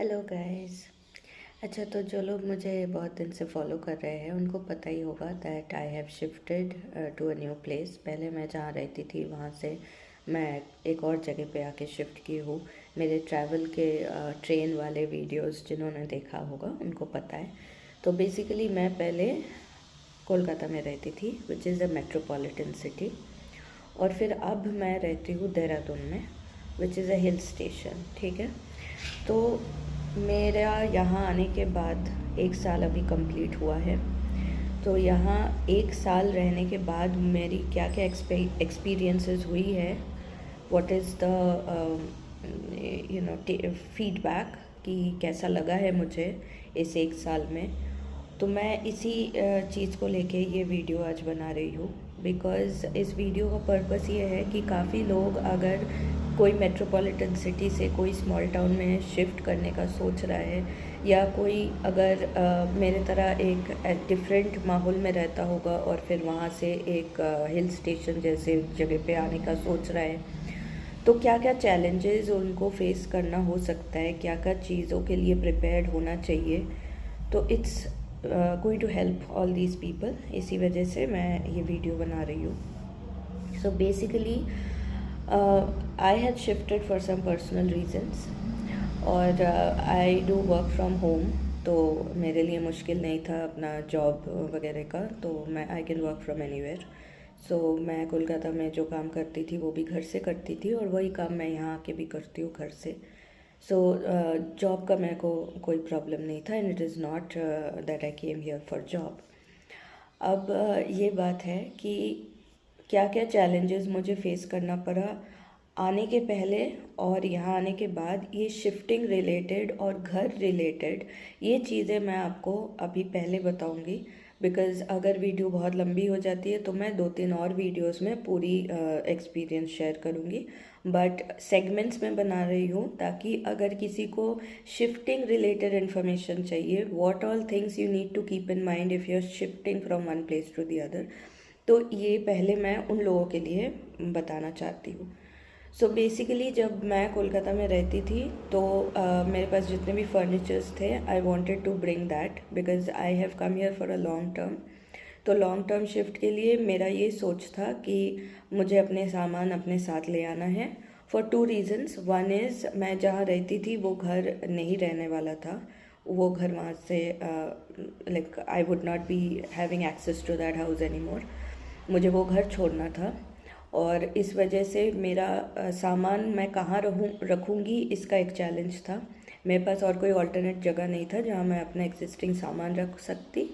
Hello guys. अच्छा, तो जो लोग मुझे बहुत दिन से फॉलो कर रहे हैं उनको पता ही होगा that I have shifted to a new place. पहले मैं जहाँ रहती थी वहाँ से मैं एक और जगह पे आके शिफ्ट की हूँ। मेरे ट्रैवल के ट्रेन वाले वीडियोस जिन्होंने देखा होगा उनको पता है। तो बेसिकली मैं पहले कोलकाता में रहती थी, which is a metropolitan city, और फिर अब मैं रहती हूँ देहरादून में, which is a hill station. ठीक है। तो मेरा यहाँ आने के बाद 1 साल अभी कंप्लीट हुआ है। तो यहाँ 1 साल रहने के बाद मेरी क्या क्या एक्सपीरियंसेस हुई है, व्हाट इज़ द फीडबैक कि कैसा लगा है मुझे इस 1 साल में। तो मैं इसी चीज़ को लेके ये वीडियो आज बना रही हूँ, बिकॉज़ इस वीडियो का पर्पस ये है कि काफ़ी लोग अगर कोई मेट्रोपॉलिटन सिटी से कोई स्मॉल टाउन में शिफ्ट करने का सोच रहा है, या कोई अगर मेरे तरह एक डिफरेंट माहौल में रहता होगा और फिर वहाँ से एक हिल स्टेशन जैसे जगह पे आने का सोच रहा है, तो क्या क्या चैलेंजेस उनको फेस करना हो सकता है, क्या क्या चीज़ों के लिए प्रिपेयर्ड होना चाहिए। तो it's going to help all these people. इसी वजह से मैं ये वीडियो बना रही हूँ। So basically I had shifted for some personal reasons, और I do work from home. तो मेरे लिए मुश्किल नहीं था अपना जॉब वगैरह का, तो मैं I can work from anywhere. So मैं कोलकाता में जो काम करती थी वो भी घर से करती थी, और वही काम मैं यहाँ आके भी करती हूँ घर से। सो जॉब का मेरे को कोई प्रॉब्लम नहीं था, and it is not that I came here for job. अब ये बात है कि क्या क्या चैलेंजेस मुझे फेस करना पड़ा आने के पहले और यहाँ आने के बाद, ये शिफ्टिंग रिलेटेड और घर रिलेटेड ये चीज़ें मैं आपको अभी पहले बताऊंगी। बिकॉज़ अगर वीडियो बहुत लंबी हो जाती है तो मैं 2-3 और वीडियोस में पूरी एक्सपीरियंस शेयर करूँगी, बट सेगमेंट्स में बना रही हूँ ताकि अगर किसी को शिफ्टिंग रिलेटेड इन्फॉर्मेशन चाहिए, what all things you need to keep in mind if you are shifting from one place to the other, तो ये पहले मैं उन लोगों के लिए बताना चाहती हूँ। सो बेसिकली जब मैं कोलकाता में रहती थी तो मेरे पास जितने भी फर्नीचर्स थे, I wanted to bring that because I have come here for a long term. तो लॉन्ग टर्म शिफ्ट के लिए मेरा ये सोच था कि मुझे अपने सामान अपने साथ ले आना है, फॉर 2 रीज़न्स। वन इज़ मैं जहाँ रहती थी वो घर नहीं रहने वाला था, वो घर वहाँ से like I would not be having access to that house any more. मुझे वो घर छोड़ना था, और इस वजह से मेरा सामान मैं कहाँ रखूँगी इसका एक चैलेंज था। मेरे पास और कोई ऑल्टरनेट जगह नहीं था जहाँ मैं अपना एग्जिस्टिंग सामान रख सकती।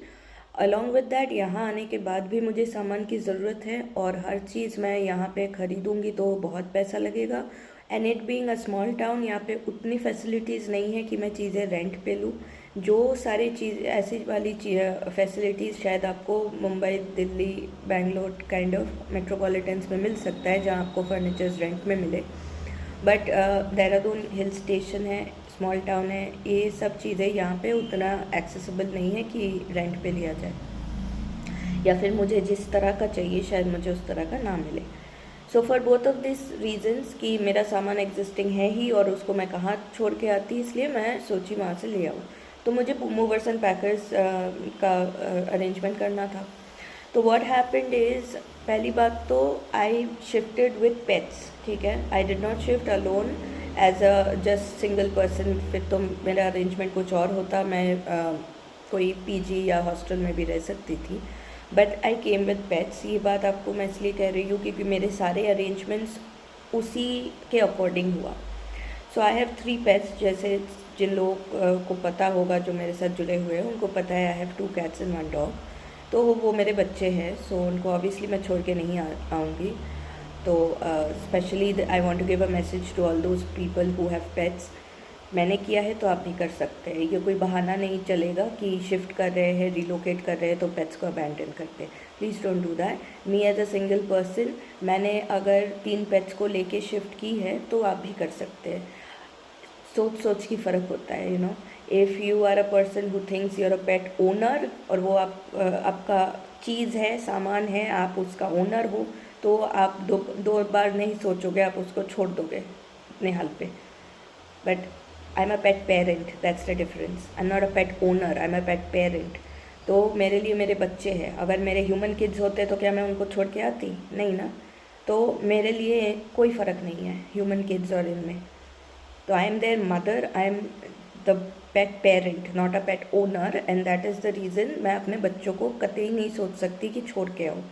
अलॉन्ग विद दैट यहाँ आने के बाद भी मुझे सामान की ज़रूरत है, और हर चीज़ मैं यहाँ पे ख़रीदूँगी तो बहुत पैसा लगेगा, and it being a small town यहाँ पे उतनी फैसिलिटीज़ नहीं है कि मैं चीज़ें रेंट पे लूँ। जो सारी चीज़ ऐसी वाली फैसिलिटीज़ शायद आपको मुंबई, दिल्ली, बेंगलोर काइंड ऑफ मेट्रोपॉलिटन्स में मिल सकता है जहाँ आपको फर्नीचर्स रेंट में मिले, बट देहरादून हिल स्टेशन है, स्मॉल टाउन है, ये सब चीज़ें यहाँ पे उतना एक्सेसिबल नहीं है कि रेंट पे लिया जाए, या फिर मुझे जिस तरह का चाहिए शायद मुझे उस तरह का ना मिले। So for both of this reasons कि मेरा सामान एग्जिस्टिंग है ही और उसको मैं कहाँ छोड़ के आती, इसलिए मैं सोची वहाँ से ले आऊँ। तो मुझे मूवर्स एंड पैकर्स का अरेंजमेंट करना था। तो व्हाट हैपेंड इज़, पहली बात तो आई शिफ्टेड विद पेट्स। ठीक है, I did not shift alone as a just single person, फिर तो मेरा अरेंजमेंट कुछ और होता, मैं कोई पीजी या हॉस्टल में भी रह सकती थी, but I came with pets. ये बात आपको मैं इसलिए कह रही हूँ क्योंकि मेरे सारे अरेंजमेंट्स उसी के अकॉर्डिंग हुआ। सो आई हैव 3 पेट्स, जैसे जिन लोगों को पता होगा जो मेरे साथ जुड़े हुए हैं उनको पता है, I have 2 cats and 1 dog. तो वो मेरे बच्चे हैं, सो उनको ऑब्वियसली मैं छोड़ के नहीं आऊँगी। तो specially I want to give a message to all those people who have pets. मैंने किया है तो आप भी कर सकते हैं। ये कोई बहाना नहीं चलेगा कि शिफ्ट कर रहे हैं, रिलोकेट कर रहे हैं तो पेट्स को अबैंडन करते हैं। Please don't do that. Me as a single person, मैंने अगर 3 पेट्स को लेके शिफ्ट की है तो आप भी कर सकते हैं। सोच सोच की फ़र्क होता है, you know. If you are a person who thinks you are a pet owner, और वो आपका चीज़ है, सामान है, आप उसका ओनर हो, तो आप दो बार नहीं सोचोगे, आप उसको छोड़ दोगे अपने हाल पे। But I am a pet parent, that's the difference. I am not a pet owner, I am a pet parent. तो मेरे लिए मेरे बच्चे हैं. अगर मेरे ह्यूमन किड्स होते तो क्या मैं उनको छोड़ के आती? नहीं ना. तो मेरे लिए कोई फ़र्क नहीं है ह्यूमन किड्स और इनमें. तो I am there mother, I am the pet parent, not a pet owner, and that is the reason मैं अपने बच्चों को कतई नहीं सोच सकती कि छोड़ के आऊँ.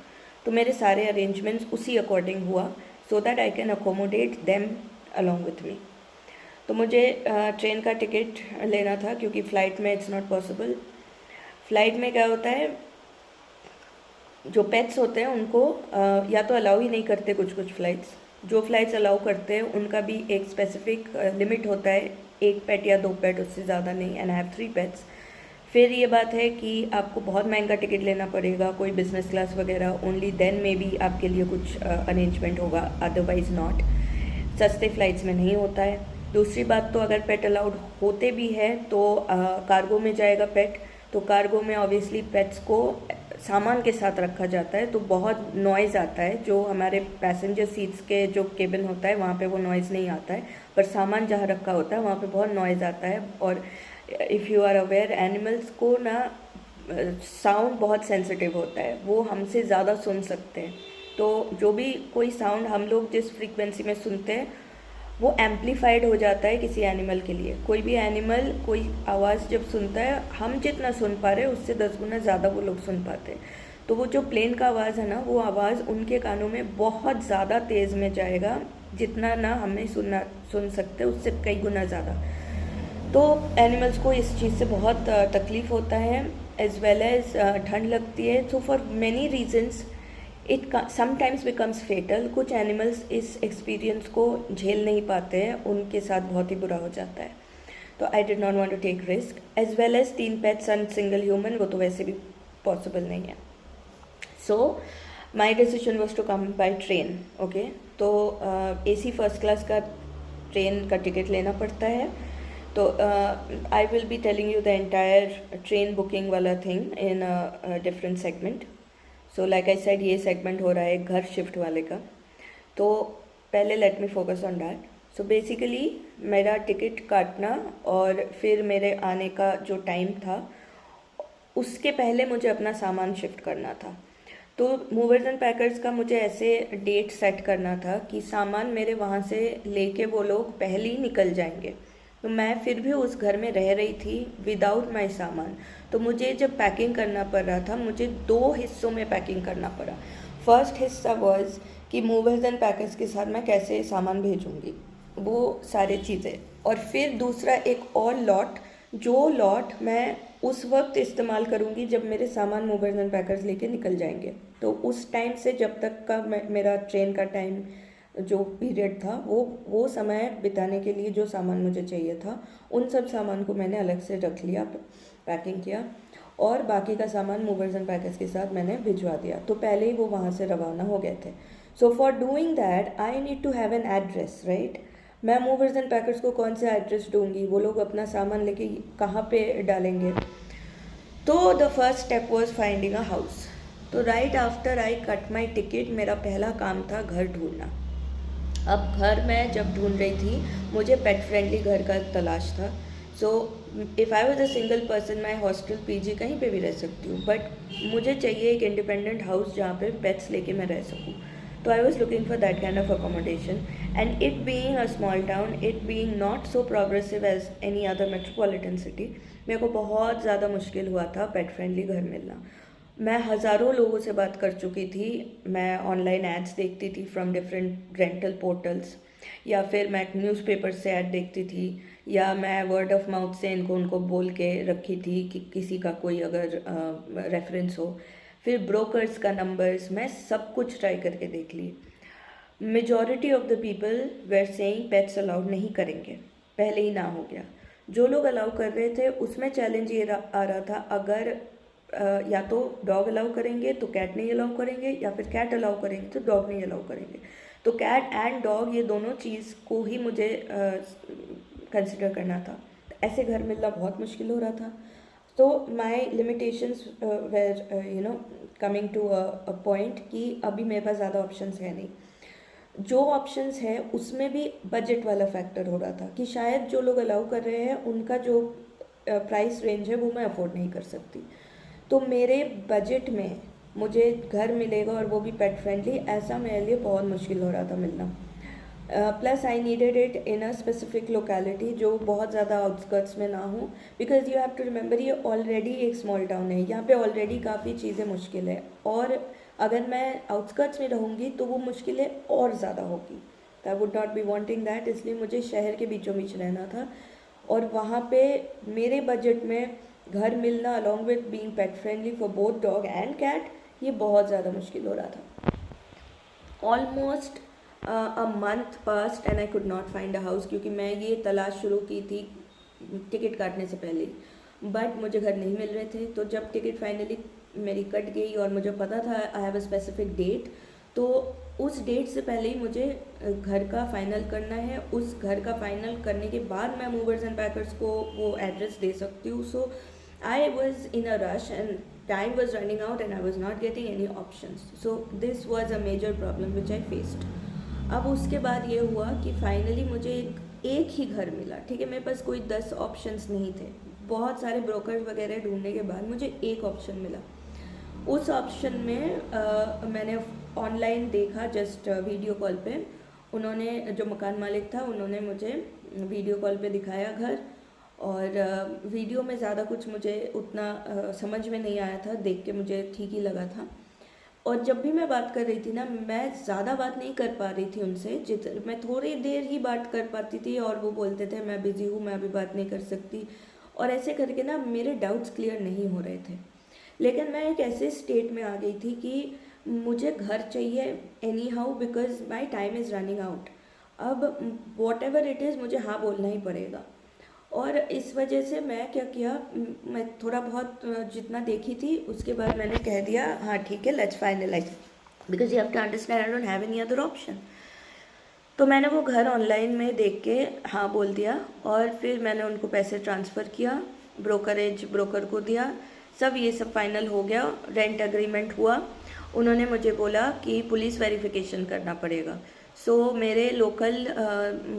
तो मेरे सारे अरेंजमेंट्स उसी अकॉर्डिंग हुआ, so that I can accommodate them along with me. तो मुझे ट्रेन का टिकट लेना था क्योंकि फ़्लाइट में इट्स नॉट पॉसिबल. फ़्लाइट में क्या होता है, जो पेट्स होते हैं उनको या तो अलाउ ही नहीं करते कुछ कुछ फ़्लाइट्स. जो फ़्लाइट्स अलाउ करते हैं उनका भी एक स्पेसिफिक लिमिट होता है, एक पेट या 2 पेट, उससे ज़्यादा नहीं. And I have 3 pets. फिर ये बात है कि आपको बहुत महंगा टिकट लेना पड़ेगा, कोई बिज़नेस क्लास वगैरह. ओनली देन मे बी आपके लिए कुछ अरेंजमेंट होगा, अदरवाइज़ नॉट. सस्ते फ़्लाइट्स में नहीं होता है. दूसरी बात, तो अगर पेट अलाउड होते भी है तो कार्गो में जाएगा पेट. तो कार्गो में ऑब्वियसली पेट्स को सामान के साथ रखा जाता है, तो बहुत नॉइज़ आता है. जो हमारे पैसेंजर सीट्स के जो केबिन होता है वहाँ पे वो नॉइज़ नहीं आता है, पर सामान जहाँ रखा होता है वहाँ पे बहुत नॉइज़ आता है. और if you are aware, animals को ना साउंड बहुत सेंसिटिव होता है, वो हमसे ज़्यादा सुन सकते हैं. तो जो भी कोई साउंड हम लोग जिस फ्रीक्वेंसी में सुनते हैं वो एम्पलीफाइड हो जाता है किसी एनिमल के लिए. कोई भी एनिमल कोई आवाज़ जब सुनता है, हम जितना सुन पा रहे हैं उससे 10 गुना ज़्यादा वो लोग सुन पाते हैं. तो वो जो प्लेन का आवाज़ है ना, वो आवाज़ उनके कानों में बहुत ज़्यादा तेज़ में जाएगा, जितना ना हमें सुन सकते उससे कई गुना ज़्यादा. तो एनिमल्स को इस चीज़ से बहुत तकलीफ़ होता है, एज़ वेल एज़ ठंड लगती है. So for many reasons it sometimes becomes fatal. कुछ एनिमल्स इस एक्सपीरियंस को झेल नहीं पाते हैं, उनके साथ बहुत ही बुरा हो जाता है. तो I did not want to take risk. As well as 3 pets and single human, वो तो वैसे भी पॉसिबल नहीं है. So my decision was to come by train. Okay, तो AC फर्स्ट क्लास का ट्रेन का टिकट लेना पड़ता है. तो I will be telling you the entire train booking वाला thing in different segment. So like I said, ये segment हो रहा है घर शिफ्ट वाले का. तो पहले let me focus on that. So basically मेरा टिकट काटना और फिर मेरे आने का जो टाइम था, उसके पहले मुझे अपना सामान शिफ्ट करना था. तो मूवर्स एंड पैकर्स का मुझे ऐसे डेट सेट करना था कि सामान मेरे वहाँ से लेके वो लोग पहले ही निकल जाएंगे. तो मैं फिर भी उस घर में रह रही थी विदाउट माई सामान. तो मुझे जब पैकिंग करना पड़ रहा था, मुझे 2 हिस्सों में पैकिंग करना पड़ा. फर्स्ट हिस्सा वॉज कि मूवर्स एंड पैकर्स के साथ मैं कैसे सामान भेजूँगी, वो सारी चीज़ें. और फिर दूसरा एक और लॉट, जो लॉट मैं उस वक्त इस्तेमाल करूँगी जब मेरे सामान मूवर्स एंड पैकर्स लेके निकल जाएंगे. तो उस टाइम से जब तक का मेरा ट्रेन का टाइम जो पीरियड था, वो समय बिताने के लिए जो सामान मुझे चाहिए था, उन सब सामान को मैंने अलग से रख लिया, पैकिंग किया, और बाकी का सामान मूवर्स एंड पैकर्स के साथ मैंने भिजवा दिया. तो पहले ही वो वहाँ से रवाना हो गए थे. So for doing that I need to have an address, right. मैं मूवर्स एंड पैकर्स को कौन सा एड्रेस दूंगी, वो लोग अपना सामान लेके कहाँ पे डालेंगे. तो the first step was finding a house. तो right after I cut my ticket, मेरा पहला काम था घर ढूंढना. अब घर मैं जब ढूंढ रही थी, मुझे पेट फ्रेंडली घर का तलाश था. So if I was a single person, मैं हॉस्टल PG कहीं पे भी रह सकती हूँ, बट मुझे चाहिए एक इंडिपेंडेंट हाउस जहाँ पे पेट्स लेके मैं रह सकूँ. तो I was looking for that kind of accommodation. And it being a small town, it being not so progressive as any other metropolitan city, मेरे को बहुत ज़्यादा मुश्किल हुआ था पेट फ्रेंडली घर मिलना. मैं हज़ारों लोगों से बात कर चुकी थी, मैं ऑनलाइन एड्स देखती थी फ्रॉम डिफरेंट रेंटल पोर्टल्स, या फिर मैं न्यूज़पेपर से ऐड देखती थी, या मैं वर्ड ऑफ माउथ से उनको बोल के रखी थी कि किसी का कोई अगर रेफरेंस हो. फिर ब्रोकर्स का नंबर्स, मैं सब कुछ ट्राई करके देख ली. Majority of the people were saying pets allowed नहीं करेंगे, पहले ही ना हो गया. जो लोग अलाउ कर रहे थे उसमें चैलेंज ये आ रहा था, अगर या तो डॉग अलाउ करेंगे तो कैट नहीं अलाउ करेंगे, या फिर कैट अलाउ करेंगे तो डॉग नहीं अलाउ करेंगे. तो कैट एंड डॉग, ये दोनों चीज़ को ही मुझे कंसिडर करना था. ऐसे घर मिलना बहुत मुश्किल हो रहा था. तो my limitations were coming to a point कि अभी मेरे पास ज़्यादा ऑप्शंस है नहीं. जो ऑप्शंस है उसमें भी बजट वाला फैक्टर हो रहा था कि शायद जो लोग अलाउ कर रहे हैं उनका जो प्राइस रेंज है वो मैं अफोर्ड नहीं कर सकती। तो मेरे बजट में मुझे घर मिलेगा और वो भी पेट फ्रेंडली, ऐसा मेरे लिए बहुत मुश्किल हो रहा था मिलना। Plus I needed it in a specific locality जो बहुत ज़्यादा आउटस्कर्ट्स में ना हो, because you have to remember ये ऑलरेडी एक स्मॉल टाउन है, यहाँ पे ऑलरेडी काफ़ी चीज़ें मुश्किल है, और अगर मैं आउटस्कर्ट्स में रहूँगी तो वो मुश्किलें और ज़्यादा होगी। आई would not be wanting that, इसलिए मुझे शहर के बीचों बीच रहना था, और वहाँ पे मेरे बजट में घर मिलना along with being pet friendly for both dog and cat, ये बहुत ज़्यादा मुश्किल हो रहा था। Almost a month past and I could not find a house, क्योंकि मैं ये तलाश शुरू की थी टिकट काटने से पहले, बट मुझे घर नहीं मिल रहे थे। तो जब टिकट फाइनली मेरी कट गई और मुझे पता था I have a specific date, तो उस डेट से पहले ही मुझे घर का फाइनल करना है। उस घर का फाइनल करने के बाद मैं मूवर्स एंड पैकर्स को वो एड्रेस दे सकती हूँ। So I was in a rush and time was running out and I was not getting any options. So this was a major problem which I faced. अब उसके बाद ये हुआ कि फाइनली मुझे एक ही घर मिला, ठीक है, मेरे पास कोई 10 ऑप्शंस नहीं थे। बहुत सारे ब्रोकर्स वगैरह ढूंढने के बाद मुझे एक ऑप्शन मिला। उस ऑप्शन में मैंने ऑनलाइन देखा, जस्ट वीडियो कॉल पे उन्होंने, जो मकान मालिक था उन्होंने मुझे वीडियो कॉल पे दिखाया घर, और वीडियो में ज़्यादा कुछ मुझे उतना समझ में नहीं आया था, देख के मुझे ठीक ही लगा था। और जब भी मैं बात कर रही थी ना, मैं ज़्यादा बात नहीं कर पा रही थी उनसे, मैं थोड़ी देर ही बात कर पाती थी और वो बोलते थे मैं बिज़ी हूँ, मैं अभी बात नहीं कर सकती, और ऐसे करके ना मेरे डाउट्स क्लियर नहीं हो रहे थे। लेकिन मैं एक ऐसे स्टेट में आ गई थी कि मुझे घर चाहिए any how, because my time is running out. अब वॉट एवर इट इज़ मुझे हाँ बोलना ही पड़ेगा। और इस वजह से मैं क्या किया, मैं थोड़ा बहुत जितना देखी थी उसके बाद मैंने कह दिया हाँ ठीक है, let's finalise, because you have to understand I don't have any other option. तो मैंने वो घर ऑनलाइन में देख के हाँ बोल दिया, और फिर मैंने उनको पैसे ट्रांसफ़र किया, ब्रोकर को दिया, सब ये सब फाइनल हो गया, रेंट एग्रीमेंट हुआ। उन्होंने मुझे बोला कि पुलिस वेरिफिकेशन करना पड़ेगा। सो मेरे लोकल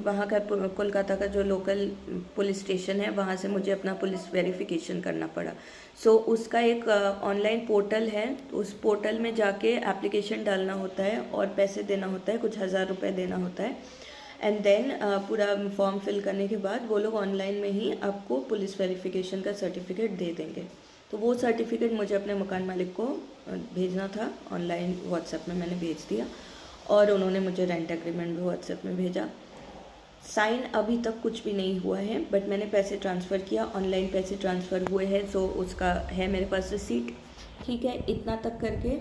वहाँ का कोलकाता का जो लोकल पुलिस स्टेशन है वहाँ से मुझे अपना पुलिस वेरिफिकेशन करना पड़ा। सो उसका एक ऑनलाइन पोर्टल है, तो उस पोर्टल में जाके एप्लीकेशन डालना होता है और पैसे देना होता है, कुछ 1000 रुपये देना होता है, एंड देन पूरा फॉर्म फिल करने के बाद वो लोग ऑनलाइन में ही आपको पुलिस वेरिफिकेशन का सर्टिफिकेट दे देंगे। तो वो सर्टिफिकेट मुझे अपने मकान मालिक को भेजना था, ऑनलाइन व्हाट्सएप में मैंने भेज दिया, और उन्होंने मुझे रेंट एग्रीमेंट भी व्हाट्सएप में भेजा। साइन अभी तक कुछ भी नहीं हुआ है, बट मैंने पैसे ट्रांसफ़र किया, ऑनलाइन पैसे ट्रांसफ़र हुए हैं, सो उसका है मेरे पास रिसीट, ठीक है। इतना तक करके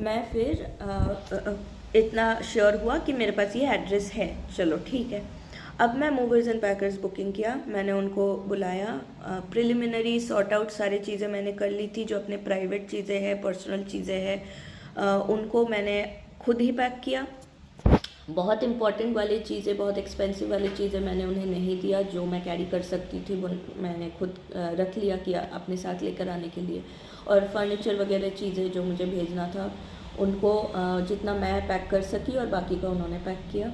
मैं फिर इतना श्योर हुआ कि मेरे पास ये एड्रेस है, चलो ठीक है। अब मैं मूवर्स एंड पैकर्स बुकिंग किया, मैंने उनको बुलाया, प्रिलिमिनरी सॉर्ट आउट सारी चीज़ें मैंने कर ली थी, जो अपने प्राइवेट चीज़ें हैं, पर्सनल चीज़ें हैं, उनको मैंने खुद ही पैक किया। बहुत इंपॉर्टेंट वाली चीज़ें, बहुत एक्सपेंसिव वाली चीज़ें मैंने उन्हें नहीं दिया, जो मैं कैरी कर सकती थी वो मैंने खुद रख लिया कि अपने साथ लेकर आने के लिए। और फर्नीचर वगैरह चीज़ें जो मुझे भेजना था उनको जितना मैं पैक कर सकी, और बाकी का उन्होंने पैक किया।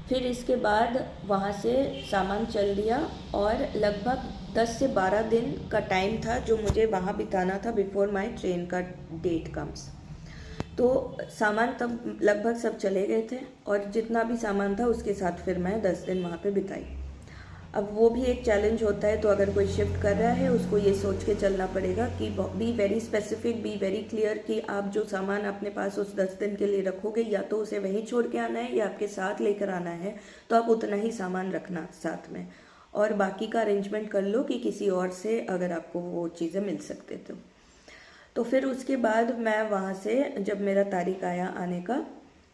फिर इसके बाद वहाँ से सामान चल दिया, और लगभग 10 से 12 दिन का टाइम था जो मुझे वहाँ बिताना था बिफोर माई ट्रेन का डेट कम्स। तो सामान तब लगभग सब चले गए थे, और जितना भी सामान था उसके साथ फिर मैं 10 दिन वहाँ पे बिताई। अब वो भी एक चैलेंज होता है, तो अगर कोई शिफ्ट कर रहा है उसको ये सोच के चलना पड़ेगा कि be very specific, be very clear कि आप जो सामान अपने पास उस 10 दिन के लिए रखोगे, या तो उसे वहीं छोड़ के आना है या आपके साथ लेकर आना है, तो आप उतना ही सामान रखना साथ में, और बाकी का अरेंजमेंट कर लो कि किसी और से अगर आपको वो चीज़ें मिल सकते तो फिर उसके बाद मैं वहाँ से, जब मेरा तारीख आया आने का,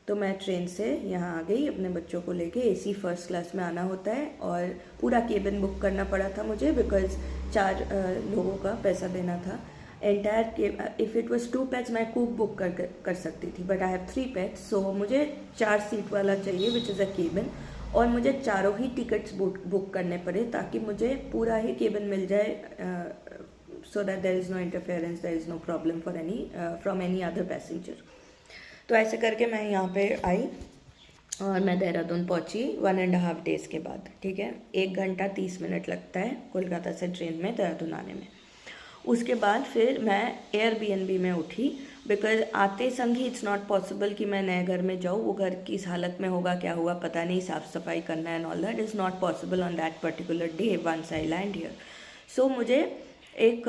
तो मैं ट्रेन से यहाँ आ गई अपने बच्चों को लेके। एसी फर्स्ट क्लास में आना होता है, और पूरा केबिन बुक करना पड़ा था मुझे, बिकॉज 4 लोगों का पैसा देना था। Entire if it was 2 pets मैं कूप बुक कर सकती थी, बट आई हैव 3 पेट्स, सो मुझे 4 सीट वाला चाहिए विच इज़ अ केबिन, और मुझे चारों ही टिकट्स बुक करने पड़े ताकि मुझे पूरा ही केबिन मिल जाए, so that there is no interference, there is no problem for from any other passenger। तो ऐसे करके मैं यहाँ पे आई, और मैं देहरादून पहुंची 1.5 डेज़ के बाद, ठीक है। 1 घंटा 30 मिनट लगता है कोलकाता से ट्रेन में देहरादून आने में। उसके बाद फिर मैं एयरबीएनबी में उठी, बिकॉज आते संग ही इट्स नॉट पॉसिबल कि मैं नए घर में जाऊँ, वो घर किस हालत में होगा, क्या हुआ पता नहीं, साफ़ सफाई करना and all that is not possible on that particular day once I land here. So मुझे एक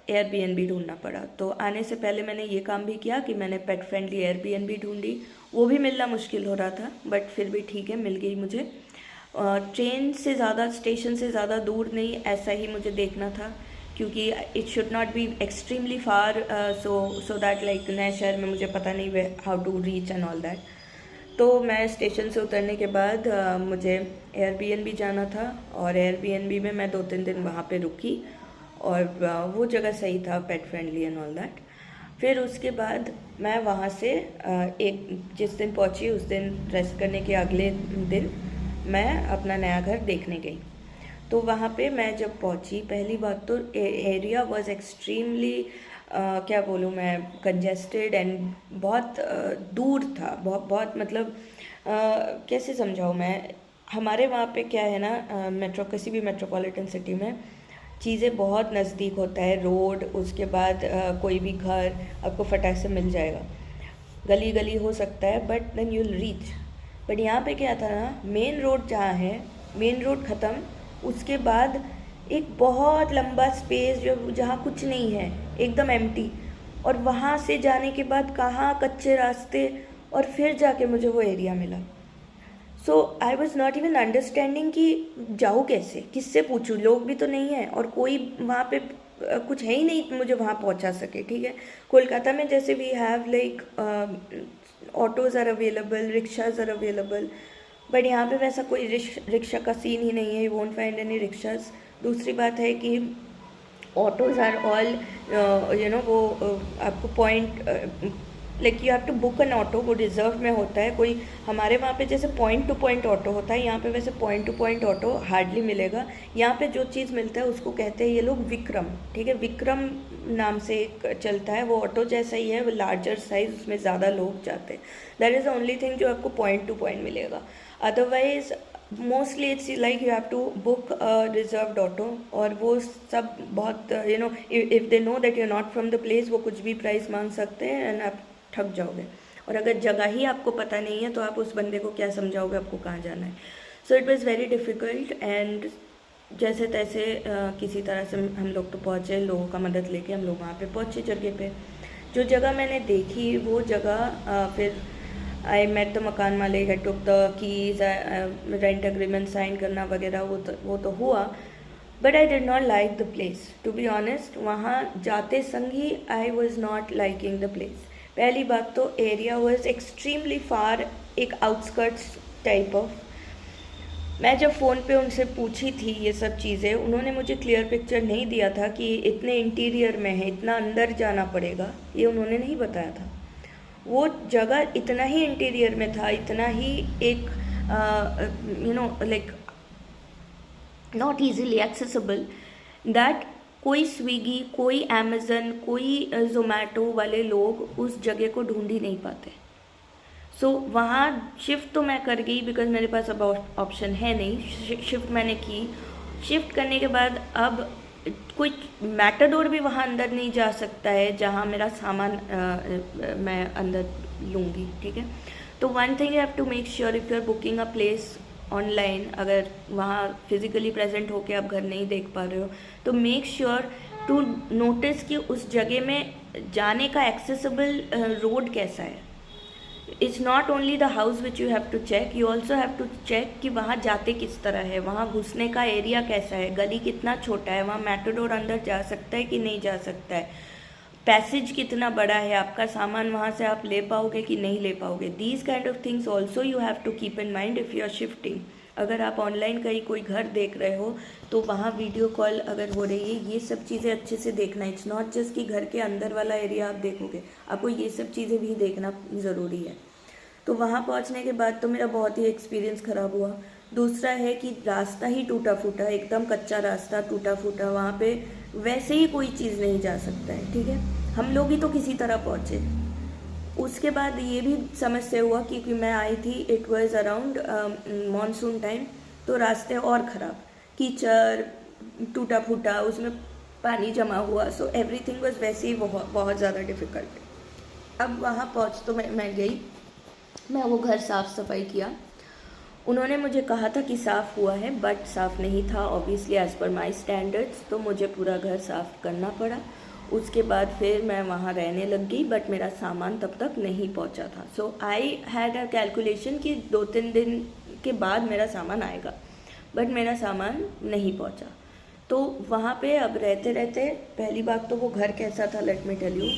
एयरबीएनबी ढूंढना पड़ा। तो आने से पहले मैंने ये काम भी किया कि मैंने पेट फ्रेंडली एयरबीएनबी ढूंढी। वो भी मिलना मुश्किल हो रहा था, बट फिर भी ठीक है, मिल गई मुझे। ट्रेन से ज़्यादा, स्टेशन से ज़्यादा दूर नहीं, ऐसा ही मुझे देखना था, क्योंकि it should not be extremely far, so that like नए शहर में मुझे पता नहीं how to reach and all that. तो मैं स्टेशन से उतरने के बाद मुझे एयरबीएनबी जाना था, और एयरबीएनबी में मैं 2-3 दिन वहाँ पे रुकी, और वो जगह सही था, pet friendly and all that. फिर उसके बाद मैं वहाँ से जिस दिन पहुँची उस दिन रेस्ट करने के अगले दिन मैं अपना नया घर देखने गई। तो वहाँ पे मैं जब पहुँची, पहली बात तो एरिया वाज एक्सट्रीमली क्या बोलूँ मैं, कंजेस्टेड एंड बहुत दूर था, बहुत मतलब कैसे समझाऊँ मैं। हमारे वहाँ पे क्या है ना, किसी भी मेट्रोपॉलिटन सिटी में चीज़ें बहुत नज़दीक होता है, रोड, उसके बाद कोई भी घर आपको फटाक से मिल जाएगा, गली गली हो सकता है, but then you will reach. But यहाँ पे क्या था ना, मेन रोड जहाँ है, मेन रोड ख़त्म, उसके बाद एक बहुत लंबा स्पेस जो जहाँ कुछ नहीं है, एकदम एम्प्टी, और वहाँ से जाने के बाद कहाँ कच्चे रास्ते, और फिर जाके मुझे वो एरिया मिला। So I was not even understanding कि जाऊँ कैसे, किससे पूछूँ, लोग भी तो नहीं है, और कोई वहाँ पे कुछ है ही नहीं मुझे वहाँ पहुँचा सके, ठीक है। कोलकाता में जैसे we have like autos are available, rickshaws are available, but यहाँ पे वैसा कोई रिक्शा का सीन ही नहीं है, you won't find any rickshaws. दूसरी बात है कि ऑटोज़ आर ऑल वो आपको point like you have to book an auto, वो रिजर्व में होता है। कोई हमारे वहाँ पे जैसे पॉइंट टू पॉइंट ऑटो होता है, यहाँ पे वैसे point to point auto hardly मिलेगा। यहाँ पे जो चीज़ मिलता है उसको कहते हैं ये लोग विक्रम, ठीक है। विक्रम नाम से एक चलता है, वो ऑटो जैसा ही है, वो लार्जर साइज, उसमें ज़्यादा लोग जाते हैं। That is the only thing जो आपको पॉइंट टू पॉइंट मिलेगा। Otherwise mostly it's like you have to book reserved auto, और वो सब बहुत if they know that you are not from the place, वो कुछ भी प्राइस मांग सकते हैं एंड आप ठग जाओगे। और अगर जगह ही आपको पता नहीं है तो आप उस बंदे को क्या समझाओगे आपको कहाँ जाना है। सो it was very difficult, and जैसे तैसे किसी तरह से हम लोग तो पहुँचे, लोगों का मदद लेके हम लोग वहाँ पे पहुँचे जगह पे। जो जगह मैंने देखी वो जगह फिर आई मेट द मकान मालिक, I took the keys, rent agreement sign करना वगैरह वो तो हुआ, but I did not like the place, to be honest. वहाँ जाते संग ही I was not liking the place. पहली बात तो एरिया वॉज एक्सट्रीमली फार, एक आउटस्कर्ट्स टाइप ऑफ। मैं जब फ़ोन पे उनसे पूछी थी ये सब चीज़ें, उन्होंने मुझे क्लियर पिक्चर नहीं दिया था कि इतने इंटीरियर में है, इतना अंदर जाना पड़ेगा, ये उन्होंने नहीं बताया था। वो जगह इतना ही इंटीरियर में था, इतना ही एक like not easily accessible, that कोई स्विगी, कोई अमेज़न, कोई ज़ोमैटो वाले लोग उस जगह को ढूंढ ही नहीं पाते। सो वहाँ शिफ्ट तो मैं कर गई, बिकॉज मेरे पास अब ऑप्शन है नहीं। शिफ्ट मैंने की, शिफ्ट करने के बाद अब कोई मैटाडोर भी वहाँ अंदर नहीं जा सकता है जहाँ मेरा सामान मैं अंदर लूँगी, ठीक है। तो one thing you have to make sure, if you are booking a place online, अगर वहाँ फिज़िकली प्रेजेंट होके आप घर नहीं देख पा रहे हो, तो मेक श्योर टू नोटिस कि उस जगह में जाने का एक्सेसिबल रोड कैसा है। It's not only the house which you have to check, you also have to check कि वहाँ जाते किस तरह है, वहाँ घुसने का एरिया कैसा है, गली कितना छोटा है, वहाँ मेट्रोडोर अंदर जा सकता है कि नहीं जा सकता है, पैसेज कितना बड़ा है, आपका सामान वहाँ से आप ले पाओगे कि नहीं ले पाओगे। These kind of things also you have to keep in mind if you are shifting. अगर आप ऑनलाइन कहीं कोई घर देख रहे हो तो वहाँ वीडियो कॉल अगर हो रही है, ये सब चीज़ें अच्छे से देखना। इट्स नॉट जस्ट कि घर के अंदर वाला एरिया आप देखोगे, आपको ये सब चीज़ें भी देखना ज़रूरी है। तो वहाँ पहुँचने के बाद तो मेरा बहुत ही एक्सपीरियंस ख़राब हुआ। दूसरा है कि रास्ता ही टूटा फूटा, एकदम कच्चा रास्ता, टूटा फूटा, वहाँ पे वैसे ही कोई चीज़ नहीं जा सकता है, ठीक है। हम लोग ही तो किसी तरह पहुँचे, उसके बाद ये भी समस्या हुआ क्योंकि मैं आई थी, it was around monsoon time, तो रास्ते और ख़राब, कीचड़ टूटा फूटा, उसमें पानी जमा हुआ, सो एवरीथिंग वाज वैसे ही बहुत बहुत ज़्यादा डिफ़िकल्ट। अब वहाँ पहुँच तो मैं गई, मैं वो घर साफ़ सफाई किया। उन्होंने मुझे कहा था कि साफ़ हुआ है, बट साफ़ नहीं था ऑब्वियसली एज़ पर माई स्टैंडर्ड्स, तो मुझे पूरा घर साफ़ करना पड़ा। उसके बाद फिर मैं वहाँ रहने लग गई, बट मेरा सामान तब तक नहीं पहुँचा था। So I had a calculation कि 2-3 दिन के बाद मेरा सामान आएगा, बट मेरा सामान नहीं पहुँचा। तो वहाँ पे अब रहते रहते, पहली बात तो वो घर कैसा था, लेट मी टेल यू।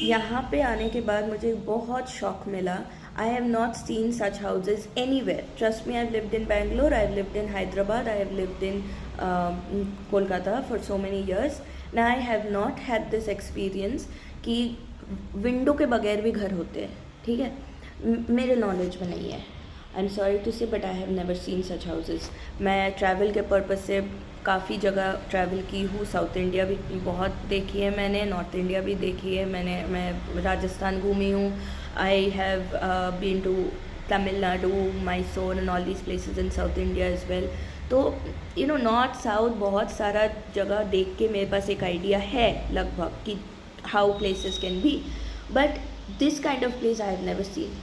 यहाँ पे आने के बाद मुझे बहुत शॉक मिला। I have not seen such houses anywhere, trust me. I have lived in Bangalore, I have lived in Hyderabad, I have lived in Kolkata for so many years, ना I have not had this experience कि window के बगैर भी घर होते हैं, ठीक है। मेरे नॉलेज में नहीं है, आई एम सॉरी टू से, but I have never seen such houses. मैं ट्रैवल के पर्पज़ से काफ़ी जगह ट्रैवल की हूँ, साउथ इंडिया भी बहुत देखी है मैंने, नॉर्थ इंडिया भी देखी है मैं राजस्थान घूमी हूँ, I have been to Tamil Nadu, Mysore and all these places in south India as well. तो यू नो नॉर्थ साउथ बहुत सारा जगह देख के मेरे पास एक आइडिया है लगभग कि how places can be, but this kind of place I have never seen.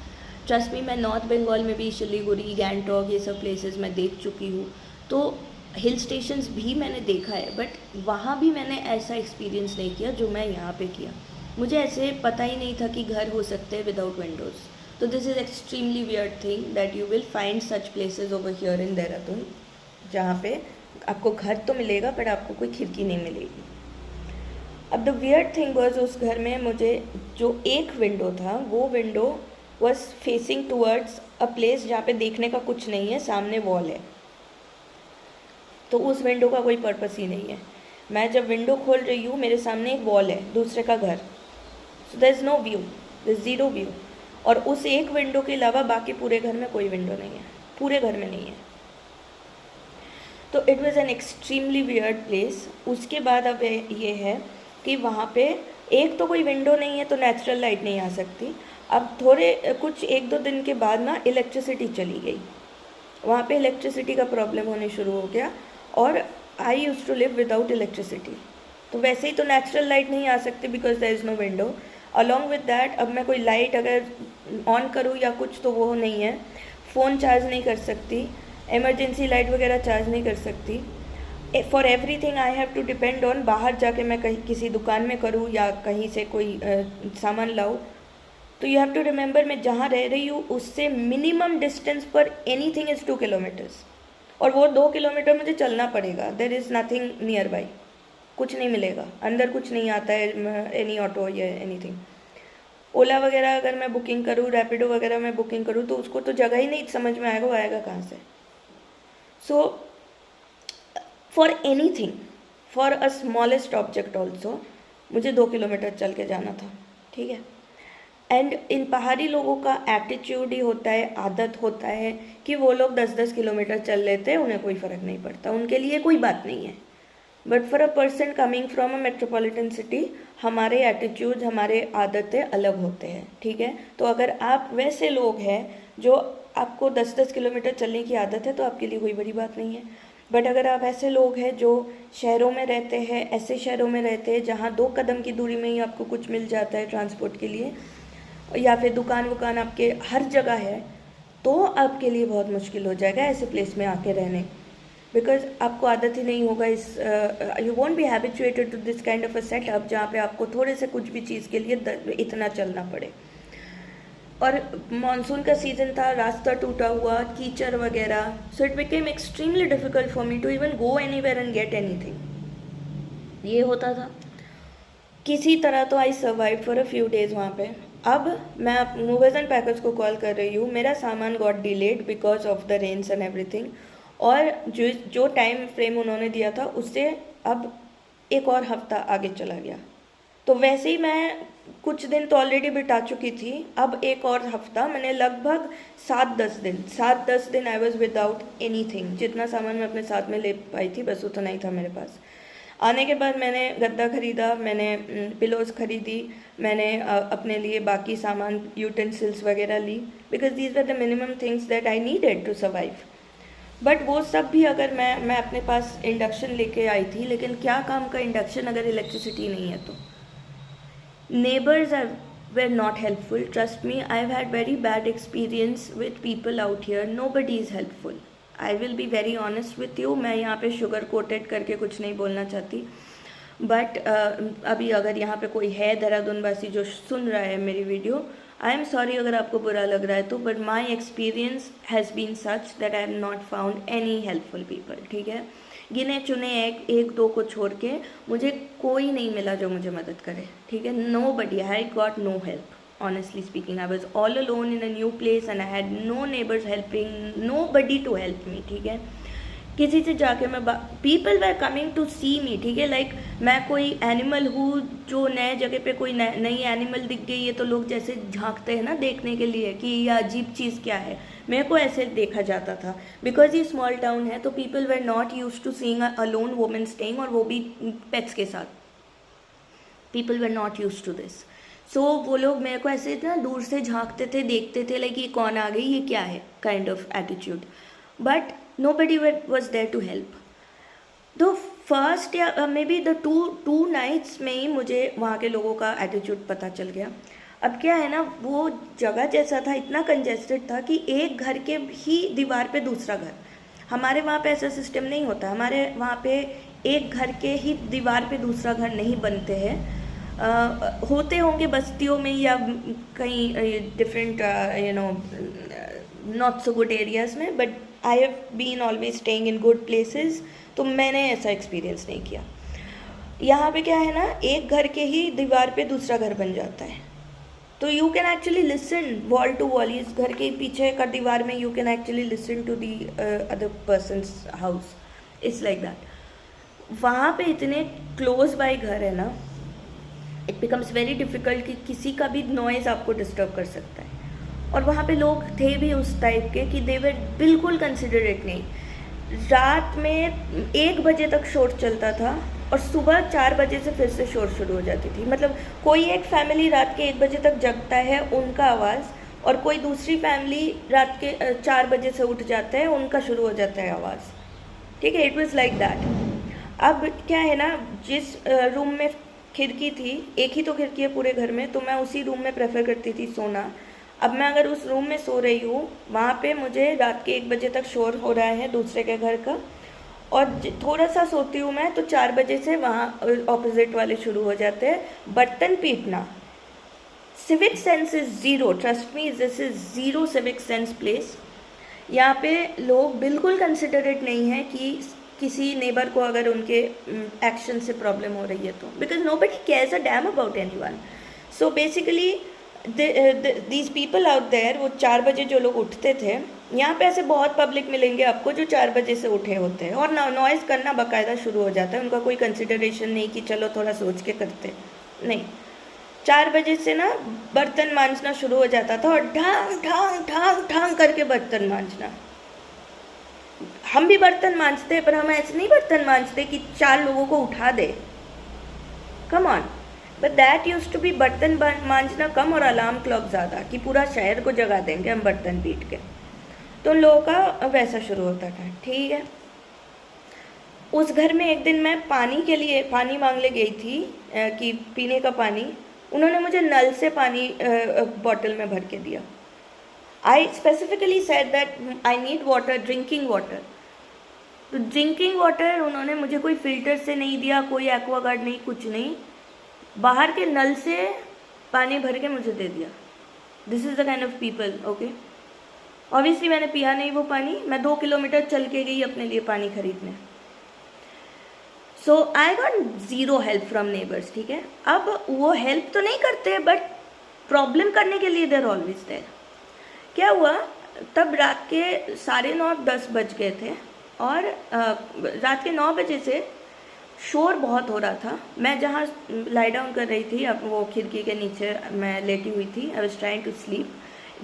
Trust me, मैं नॉर्थ बंगाल में भी शिलीगुड़ी, गैंगटॉक, ये सब प्लेसेस मैं देख चुकी हूँ, तो हिल स्टेशंस भी मैंने देखा है, बट वहाँ भी मैंने ऐसा एक्सपीरियंस नहीं किया जो मैं यहाँ पे किया। मुझे ऐसे पता ही नहीं था कि घर हो सकते हैं विदाउट विंडोज़। तो this is extremely weird thing that you will find such places over here in Dehradun, जहाँ पे आपको घर तो मिलेगा बट आपको कोई खिड़की नहीं मिलेगी। अब द वियर्ड थिंग वाज, उस घर में मुझे जो एक विंडो था, वो window was facing towards a place जहाँ पे देखने का कुछ नहीं है, सामने वॉल है, तो उस विंडो का कोई पर्पस ही नहीं है। मैं जब विंडो खोल रही हूँ, मेरे सामने एक वॉल है, दूसरे का घर, so there is no view, there is zero view, और उस एक विंडो के अलावा बाकी पूरे घर में कोई विंडो नहीं है, पूरे घर में नहीं है। तो it was an extremely weird place. उसके बाद अब ये है कि वहाँ पे एक तो कोई विंडो नहीं है, तो नेचुरल लाइट नहीं आ सकती। अब थोड़े कुछ 1-2 दिन के बाद ना इलेक्ट्रिसिटी चली गई, वहाँ पे इलेक्ट्रिसिटी का प्रॉब्लम होने शुरू हो गया, और I used to live without electricity. तो वैसे ही तो नेचुरल लाइट नहीं आ सकती because there is no window. Along with that, अब मैं कोई लाइट अगर ऑन करूँ या कुछ तो वो नहीं है, फ़ोन चार्ज नहीं कर सकती, इमरजेंसी लाइट वगैरह चार्ज नहीं कर सकती। For everything I have to depend on, बाहर जाके मैं कहीं किसी दुकान में करूँ या कहीं से कोई सामान लाऊँ। तो यू हैव टू रिमेंबर, मैं जहाँ रह रही हूँ उससे मिनिमम डिस्टेंस पर एनीथिंग इज़ 2 किलोमीटर्स, और वो 2 किलोमीटर मुझे चलना पड़ेगा। There is nothing nearby, कुछ नहीं मिलेगा, अंदर कुछ नहीं आता है, एनी ऑटो या एनीथिंग। ओला वगैरह अगर मैं बुकिंग करूँ, रैपिडो वगैरह मैं बुकिंग करूँ, तो उसको तो जगह ही नहीं समझ में आएगा, वो आएगा कहाँ से। So for anything, for a smallest object also, मुझे 2 किलोमीटर चल के जाना था, ठीक है। एंड इन पहाड़ी लोगों का एटीट्यूड ही होता है, आदत होता है कि वो लोग 10-10 किलोमीटर चल लेते हैं, उन्हें कोई फ़र्क नहीं पड़ता, उनके लिए कोई बात नहीं है। But for a person coming from a metropolitan city, हमारे एटीट्यूड, हमारे आदतें अलग होते हैं, ठीक है। तो अगर आप वैसे लोग हैं जो आपको 10-10 किलोमीटर चलने की आदत है, तो आपके लिए कोई बड़ी बात नहीं है। बट अगर आप ऐसे लोग हैं जो शहरों में रहते हैं, ऐसे शहरों में रहते हैं जहाँ 2 कदम की दूरी में ही आपको कुछ मिल जाता है ट्रांसपोर्ट के लिए, या फिर दुकान वुकान आपके हर जगह है, तो आपके लिए बहुत मुश्किल हो जाएगा ऐसे प्लेस में आके रहने, बिकॉज आपको आदत ही नहीं होगा इस, you won't be habituated to this kind of a setup जहाँ पे आपको थोड़े से कुछ भी चीज़ के लिए इतना चलना पड़े। और मानसून का सीज़न था, रास्ता टूटा हुआ, कीचड़ वगैरह, so it became extremely difficult for me to even go anywhere and get anything. ये होता था। किसी तरह तो I survive for a few days वहाँ पे। अब मैं मूवर्स एंड पैकर्स को कॉल कर रही हूँ, मेरा सामान got delayed because of the rains and everything, और जो टाइम फ्रेम उन्होंने दिया था उससे अब एक और हफ्ता आगे चला गया। तो वैसे ही मैं कुछ दिन तो ऑलरेडी बिता चुकी थी, अब एक और हफ्ता, मैंने लगभग 7-10 दिन आई वॉज विदाउट एनीथिंग। जितना सामान मैं अपने साथ में ले पाई थी बस उतना ही था मेरे पास। आने के बाद मैंने गद्दा ख़रीदा, मैंने पिलोज़ ख़रीदी, मैंने अपने लिए बाकी सामान यूटेंसिल्स वगैरह ली, because these were the minimum things that I needed to survive. But वो सब भी अगर मैं अपने पास इंडक्शन लेके आई थी, लेकिन क्या काम का इंडक्शन अगर इलेक्ट्रिसिटी नहीं है तो। Neighbours are were not helpful. Trust me, I've had very bad experience with people out here. Nobody is helpful. I will be very honest with you. मैं यहाँ पे शुगर कोटेड करके कुछ नहीं बोलना चाहती, बट अभी अगर यहाँ पे कोई है देहरादून वासी जो सुन रहा है मेरी वीडियो, आई एम सॉरी अगर आपको बुरा लग रहा है तो, but my experience has been such that I have not found any helpful people. ठीक है, गिने चुने एक दो को छोड़ के मुझे कोई नहीं मिला जो मुझे मदद करे। ठीक है, nobody, I got no help. Honestly speaking, I was all alone in a new place and I had no neighbours helping, nobody to help me. ठीक है, किसी से जाके मैं people were coming to see me. ठीक है, like मैं कोई एनिमल हूँ जो नए जगह पे कोई नई एनिमल दिख गई है तो लोग जैसे झांकते हैं ना देखने के लिए कि ये अजीब चीज़ क्या है, मेरे को ऐसे देखा जाता था। बिकॉज ये स्मॉल टाउन है तो people were not used to seeing a alone woman staying, और वो भी पेट्स के साथ। People were not used to this, so वो लोग मेरे को ऐसे ना दूर से झांकते थे, देखते थे, लाइक ये कौन आ गई, ये क्या है, kind of attitude. But nobody was there to help. तो फर्स्ट या maybe the two nights में ही मुझे वहाँ के लोगों का एटीट्यूड पता चल गया। अब क्या है ना, वो जगह जैसा था, इतना कंजेस्टेड था कि एक घर के ही दीवार पे दूसरा घर। हमारे वहाँ पे ऐसा सिस्टम नहीं होता, हमारे वहाँ पे एक घर के ही दीवार पे दूसरा घर नहीं बनते हैं। होते होंगे बस्तियों में या कहीं different not so good areas में, but I have been always staying in good places, तो मैंने ऐसा एक्सपीरियंस नहीं किया। यहाँ पे क्या है ना, एक घर के ही दीवार पे दूसरा घर बन जाता है, तो you can actually listen wall to wall. इस घर के पीछे का दीवार में you can actually listen to the other person's house, it's like that. वहाँ पे इतने क्लोज बाय घर है ना, इट बिकम्स वेरी डिफ़िकल्ट कि किसी का भी नॉइज़ आपको डिस्टर्ब कर सकता है। और वहाँ पे लोग थे भी उस टाइप के कि दे वर बिल्कुल कंसिडरेट नहीं। रात में 1 बजे तक शोर चलता था और सुबह 4 बजे से फिर से शोर शुरू हो जाती थी। मतलब कोई एक फैमिली रात के 1 बजे तक जगता है, उनका आवाज़, और कोई दूसरी फैमिली रात के 4 बजे से उठ जाता है, उनका शुरू हो जाता है आवाज़। ठीक है, इट वाज लाइक दैट। अब क्या है ना, जिस रूम में खिड़की थी, एक ही तो खिड़की है पूरे घर में, तो मैं उसी रूम में प्रेफर करती थी सोना। अब मैं अगर उस रूम में सो रही हूँ, वहाँ पे मुझे रात के 1 बजे तक शोर हो रहा है दूसरे के घर का, और थोड़ा सा सोती हूँ मैं तो 4 बजे से वहाँ ऑपोजिट वाले शुरू हो जाते हैं बर्तन पीटना। Civic sense is zero, trust me, this is zero civic sense place. यहाँ पे लोग बिल्कुल कंसिडरेट नहीं है कि किसी नेबर को अगर उनके एक्शन से प्रॉब्लम हो रही है तो, because nobody cares a damn about anyone. So basically these people out there, वो 4 बजे जो लोग उठते थे, यहाँ पे ऐसे बहुत पब्लिक मिलेंगे आपको जो 4 बजे से उठे होते हैं और नॉइज़ करना बाकायदा शुरू हो जाता है। उनका कोई कंसिडरेशन नहीं कि चलो थोड़ा सोच के करते, नहीं। 4 बजे से ना बर्तन मांजना शुरू हो जाता था, और ढांग ढांग ढांग ढांग करके बर्तन मांजना। हम भी बर्तन मांजते हैं, पर हम ऐसे नहीं बर्तन मांजते कि 4 लोगों को उठा दे, come on. But that used to be बर्तन मांजना कम और अलार्म क्लॉक ज़्यादा, कि पूरा शहर को जगा देंगे हम बर्तन पीट के। तो उन लोगों का वैसा शुरू होता था। ठीक है, उस घर में एक दिन मैं पानी के लिए पानी मांगने गई थी कि पीने का पानी, उन्होंने मुझे नल से पानी बॉटल में भर के दिया। I specifically said that I need water, drinking water. तो ड्रिंकिंग वाटर उन्होंने मुझे कोई फ़िल्टर से नहीं दिया, कोई एक्वागार्ड नहीं, कुछ नहीं, बाहर के नल से पानी भर के मुझे दे दिया। This is the kind of people, okay. Obviously मैंने पिया नहीं वो पानी, मैं 2 किलोमीटर चल के गई अपने लिए पानी खरीदने। So I got zero help from neighbours. ठीक है, अब वो हेल्प तो नहीं करते, बट प्रॉब्लम करने के लिए देर ऑलवेज देर। क्या हुआ, तब रात के 9:30-10 बज गए थे, और रात के 9 बजे से शोर बहुत हो रहा था। मैं जहाँ लाई डाउन कर रही थी, अब वो खिड़की के नीचे मैं लेटी हुई थी, I was trying to sleep.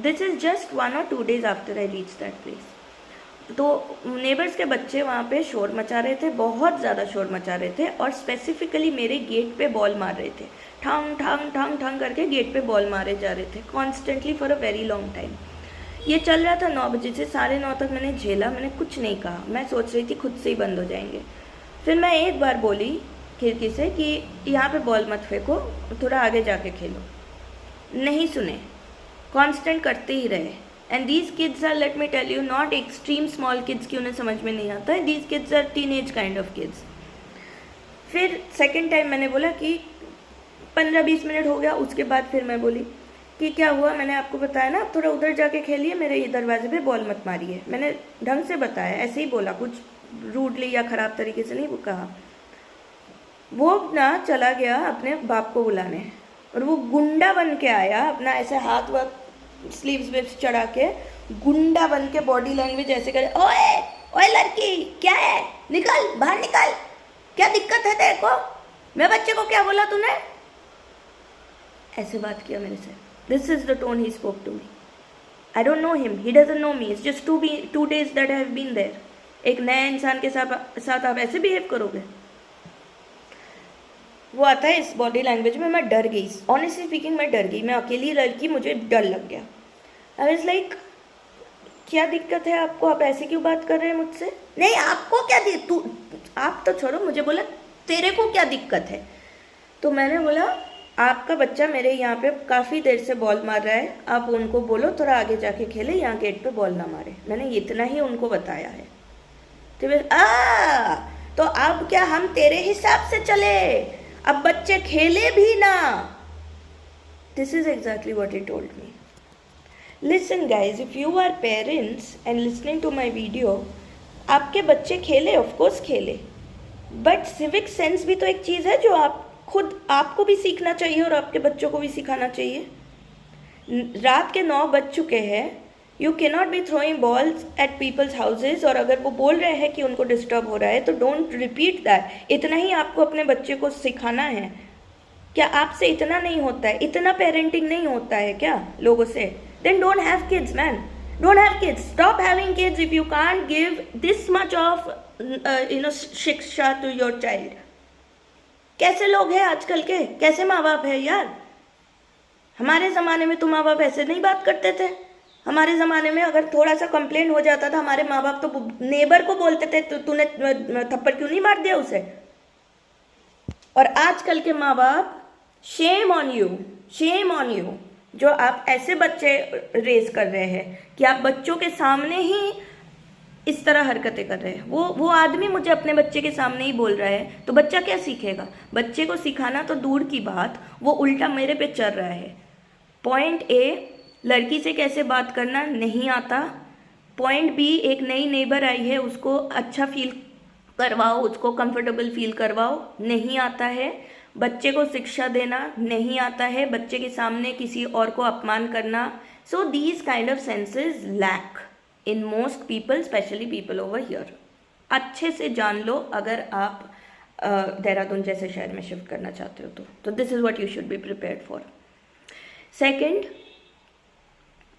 This is just 1 or 2 days after I reach that place. तो नेबर्स के बच्चे वहाँ पे शोर मचा रहे थे, बहुत ज़्यादा शोर मचा रहे थे, और स्पेसिफिकली मेरे गेट पे बॉल मार रहे थे, ठंग ठंग ठंग ठंग करके गेट पे बॉल मारे जा रहे थे constantly for a very long time. ये चल रहा था 9 बजे से 9:30 तक मैंने झेला, मैंने कुछ नहीं कहा, मैं सोच रही थी खुद से ही बंद हो जाएंगे। फिर मैं एक बार बोली खिड़की से कि यहाँ पे बॉल मत फेंको, थोड़ा आगे जाके खेलो। नहीं सुने, कांस्टेंट करते ही रहे। And these kids are, let me tell you, not extreme small kids की उन्हें समझ में नहीं आता है, these kids are teenage kind of kids. फिर सेकेंड टाइम मैंने बोला कि 15-20 मिनट हो गया, उसके बाद फिर मैं बोली कि क्या हुआ, मैंने आपको बताया ना, थोड़ा उधर जाके खेलिए, मेरे ये दरवाजे पे बॉल मत मारिए। मैंने ढंग से बताया, ऐसे ही बोला, कुछ रूडली या ख़राब तरीके से नहीं कहा। वो ना चला गया अपने बाप को बुलाने, और वो गुंडा बन के आया, अपना ऐसे हाथ वक्त स्लीव्स वेव्स चढ़ा के गुंडा बन के बॉडी लैंग्वेज ऐसे करे, ओए ओए लड़की क्या है, निकल बाहर निकल, क्या दिक्कत है तेरे को, मैं बच्चे को क्या बोला तूने, ऐसे बात किया मेरे से। This is the tone he spoke to me. I don't know him, he doesn't know me, it's just 2 days that I have been there. एक नए इंसान के साथ आप ऐसे बिहेव करोगे? वो आता है इस बॉडी लैंग्वेज में। मैं डर गई, ऑनेस्टली स्पीकिंग मैं डर गई, मैं अकेली लड़की, मुझे डर लग गया। आई वाज लाइक, क्या दिक्कत है आपको, आप ऐसे क्यों बात कर रहे हैं मुझसे? नहीं आपको क्या तू आप तो छोड़ो, मुझे बोला तेरे को क्या दिक्कत है? तो मैंने बोला आपका बच्चा मेरे यहाँ पे काफ़ी देर से बॉल मार रहा है, आप उनको बोलो थोड़ा आगे जाके खेले, यहाँ गेट पे बॉल ना मारे। मैंने इतना ही उनको बताया है। तो अब क्या हम तेरे हिसाब से चले, अब बच्चे खेले भी ना? This is exactly what he told me. Listen guys, if you are parents and listening to my video, आपके बच्चे खेले, ऑफकोर्स खेले, बट सिविक सेंस भी तो एक चीज़ है जो आप खुद आपको भी सीखना चाहिए और आपके बच्चों को भी सिखाना चाहिए। रात के 9 बज चुके हैं, you can not be throwing balls at people's houses, और अगर वो बोल रहे हैं कि उनको डिस्टर्ब हो रहा है तो डोंट रिपीट दैट। इतना ही आपको अपने बच्चे को सिखाना है। क्या आपसे इतना नहीं होता है? इतना पेरेंटिंग नहीं होता है क्या लोगों से? Then don't have kids man, don't have kids, stop having kids if you can't give this much of शिक्षा टू योर चाइल्ड। कैसे लोग हैं आजकल के, कैसे माँ बाप है यार? हमारे ज़माने में तो माँ बाप ऐसे नहीं बात करते थे। हमारे ज़माने में अगर थोड़ा सा कंप्लेन हो जाता था, हमारे माँ बाप तो नेबर को बोलते थे तूने थप्पड़ क्यों नहीं मार दिया उसे। और आजकल के माँ बाप, shame on you, shame on you, जो आप ऐसे बच्चे रेज कर रहे हैं कि आप बच्चों के सामने ही इस तरह हरकतें कर रहे हैं। वो आदमी मुझे अपने बच्चे के सामने ही बोल रहा है, तो बच्चा क्या सीखेगा? बच्चे को सिखाना तो दूर की बात, वो उल्टा मेरे पे चल रहा है। पॉइंट ए, लड़की से कैसे बात करना नहीं आता। पॉइंट बी, एक नई नेबर आई है, उसको अच्छा फील करवाओ, उसको कंफर्टेबल फील करवाओ, नहीं आता है। बच्चे को शिक्षा देना नहीं आता है, बच्चे के सामने किसी और को अपमान करना। So these kind of senses lack in most people, specially people over here. अच्छे से जान लो अगर आप देहरादून जैसे शहर में शिफ्ट करना चाहते हो तो this is what you should be prepared for. Second,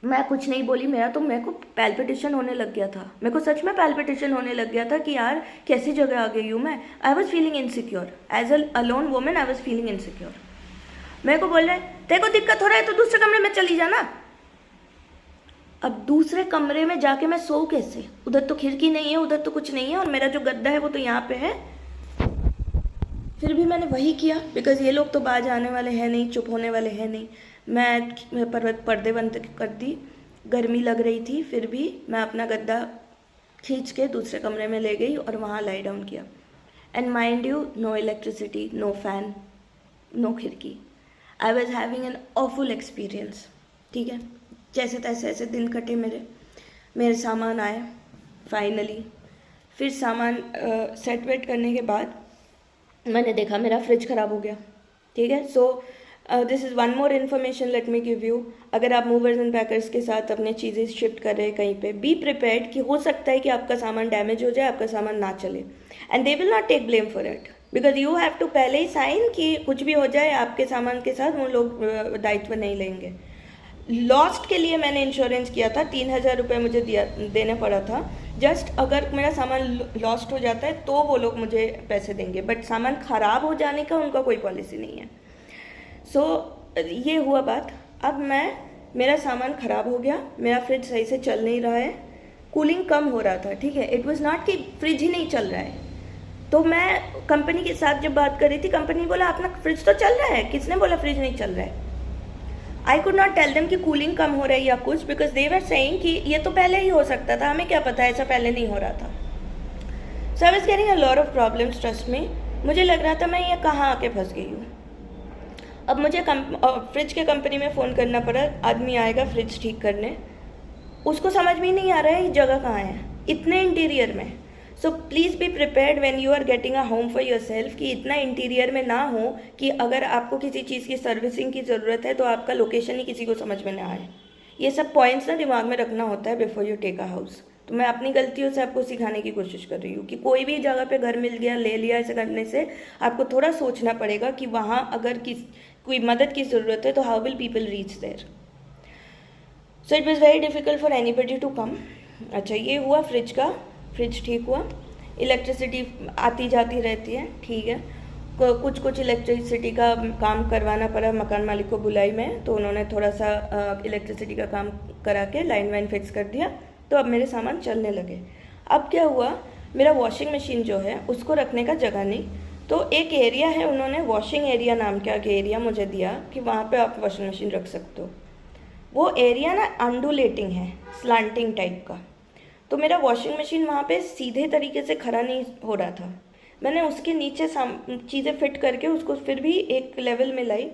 मैं कुछ नहीं बोली, मेरे को पैल्पिटेशन होने लग गया था। मेरे को सच में पैल्पिटेशन होने लग गया था कि यार कैसी जगह आ गई हूँ मैं। I was feeling insecure as a lone women, I was feeling insecure. मेरे को बोल रहे तेरे को दिक्कत हो रहा है तो दूसरे कमरे में चली जाना। अब दूसरे कमरे में जाके मैं सो कैसे? उधर तो खिड़की नहीं है, उधर तो कुछ नहीं है, और मेरा जो गद्दा है वो तो यहाँ पे है। फिर भी मैंने वही किया, बिकॉज ये लोग तो बाज आने वाले हैं नहीं, चुप होने वाले हैं नहीं। मैं पर्दे बंद कर दी, गर्मी लग रही थी, फिर भी मैं अपना गद्दा खींच के दूसरे कमरे में ले गई और वहाँ लाई डाउन किया। And mind you, no electricity, no fan, no खिड़की। I was having an awful experience. ठीक है, जैसे तैसे ऐसे दिन कटे मेरे सामान आए फाइनली। फिर सामान सेट वेट करने के बाद मैंने देखा मेरा फ्रिज ख़राब हो गया। ठीक है, so this is one more information let me give you. अगर आप मूवर्स एंड पैकर्स के साथ अपने चीज़ें शिफ्ट कर रहे हैं कहीं पे, बी प्रिपेयर्ड कि हो सकता है कि आपका सामान डैमेज हो जाए, आपका सामान ना चले, and they will not take blame for it, because you have to पहले ही साइन कि कुछ भी हो जाए आपके सामान के साथ वो लोग दायित्व नहीं लेंगे। लॉस्ट के लिए मैंने इंश्योरेंस किया था, 3000 रुपये मुझे देना पड़ा था, जस्ट अगर मेरा सामान लॉस्ट हो जाता है तो वो लोग मुझे पैसे देंगे, बट सामान ख़राब हो जाने का उनका कोई पॉलिसी नहीं है। सो ये हुआ बात। अब मेरा सामान ख़राब हो गया, मेरा फ्रिज सही से चल नहीं रहा है, कूलिंग कम हो रहा था, ठीक है। इट वाज नॉट कि फ्रिज ही नहीं चल रहा है। तो मैं कंपनी के साथ जब बात कर रही थी, कंपनी बोला अपना फ्रिज तो चल रहा है, किसने बोला फ्रिज नहीं चल रहा है। I could not tell them कि कूलिंग कम हो रही है या कुछ, बिकॉज दे वर सेइंग कि ये तो पहले ही हो सकता था, हमें क्या पता ऐसा पहले नहीं हो रहा था। So I was getting a lot of problems, trust me. मुझे लग रहा था मैं ये कहाँ आके फंस गई हूँ। अब मुझे फ्रिज के कंपनी में फ़ोन करना पड़ा, आदमी आएगा फ्रिज ठीक करने, उसको समझ में ही नहीं आ रहा है ये जगह कहाँ है, इतने इंटीरियर में। So please be prepared when you are getting a home for yourself, कि इतना इंटीरियर में ना हो कि अगर आपको किसी चीज़ की सर्विसिंग की ज़रूरत है तो आपका लोकेशन ही किसी को समझ में ना आए। ये सब पॉइंट्स ना दिमाग में रखना होता है before you take a house. तो मैं अपनी गलतियों से आपको सिखाने की कोशिश कर रही हूँ कि कोई भी जगह पे घर मिल गया, ले लिया, ऐसे करने से आपको थोड़ा सोचना पड़ेगा कि वहाँ अगर कोई मदद की ज़रूरत है तो how will people reach there. So it was very difficult for anybody to come. अच्छा, ये हुआ फ्रिज का, फ्रिज ठीक हुआ। इलेक्ट्रिसिटी आती जाती रहती है, ठीक है। कुछ इलेक्ट्रिसिटी का काम करवाना पड़ा, मकान मालिक को बुलाई मैं, तो उन्होंने थोड़ा सा इलेक्ट्रिसिटी का काम करा के लाइन वाइन फिक्स कर दिया, तो अब मेरे सामान चलने लगे। अब क्या हुआ, मेरा वॉशिंग मशीन जो है उसको रखने का जगह नहीं, तो एक एरिया है, उन्होंने वॉशिंग एरिया नाम का एक एरिया मुझे दिया कि वहाँ पे आप वॉशिंग मशीन रख सकते हो। वो एरिया ना अंडुलेटिंग है, स्लांटिंग टाइप का, तो मेरा वॉशिंग मशीन वहाँ पे सीधे तरीके से खड़ा नहीं हो रहा था। मैंने उसके नीचे चीज़ें फिट करके उसको फिर भी एक लेवल में लाई,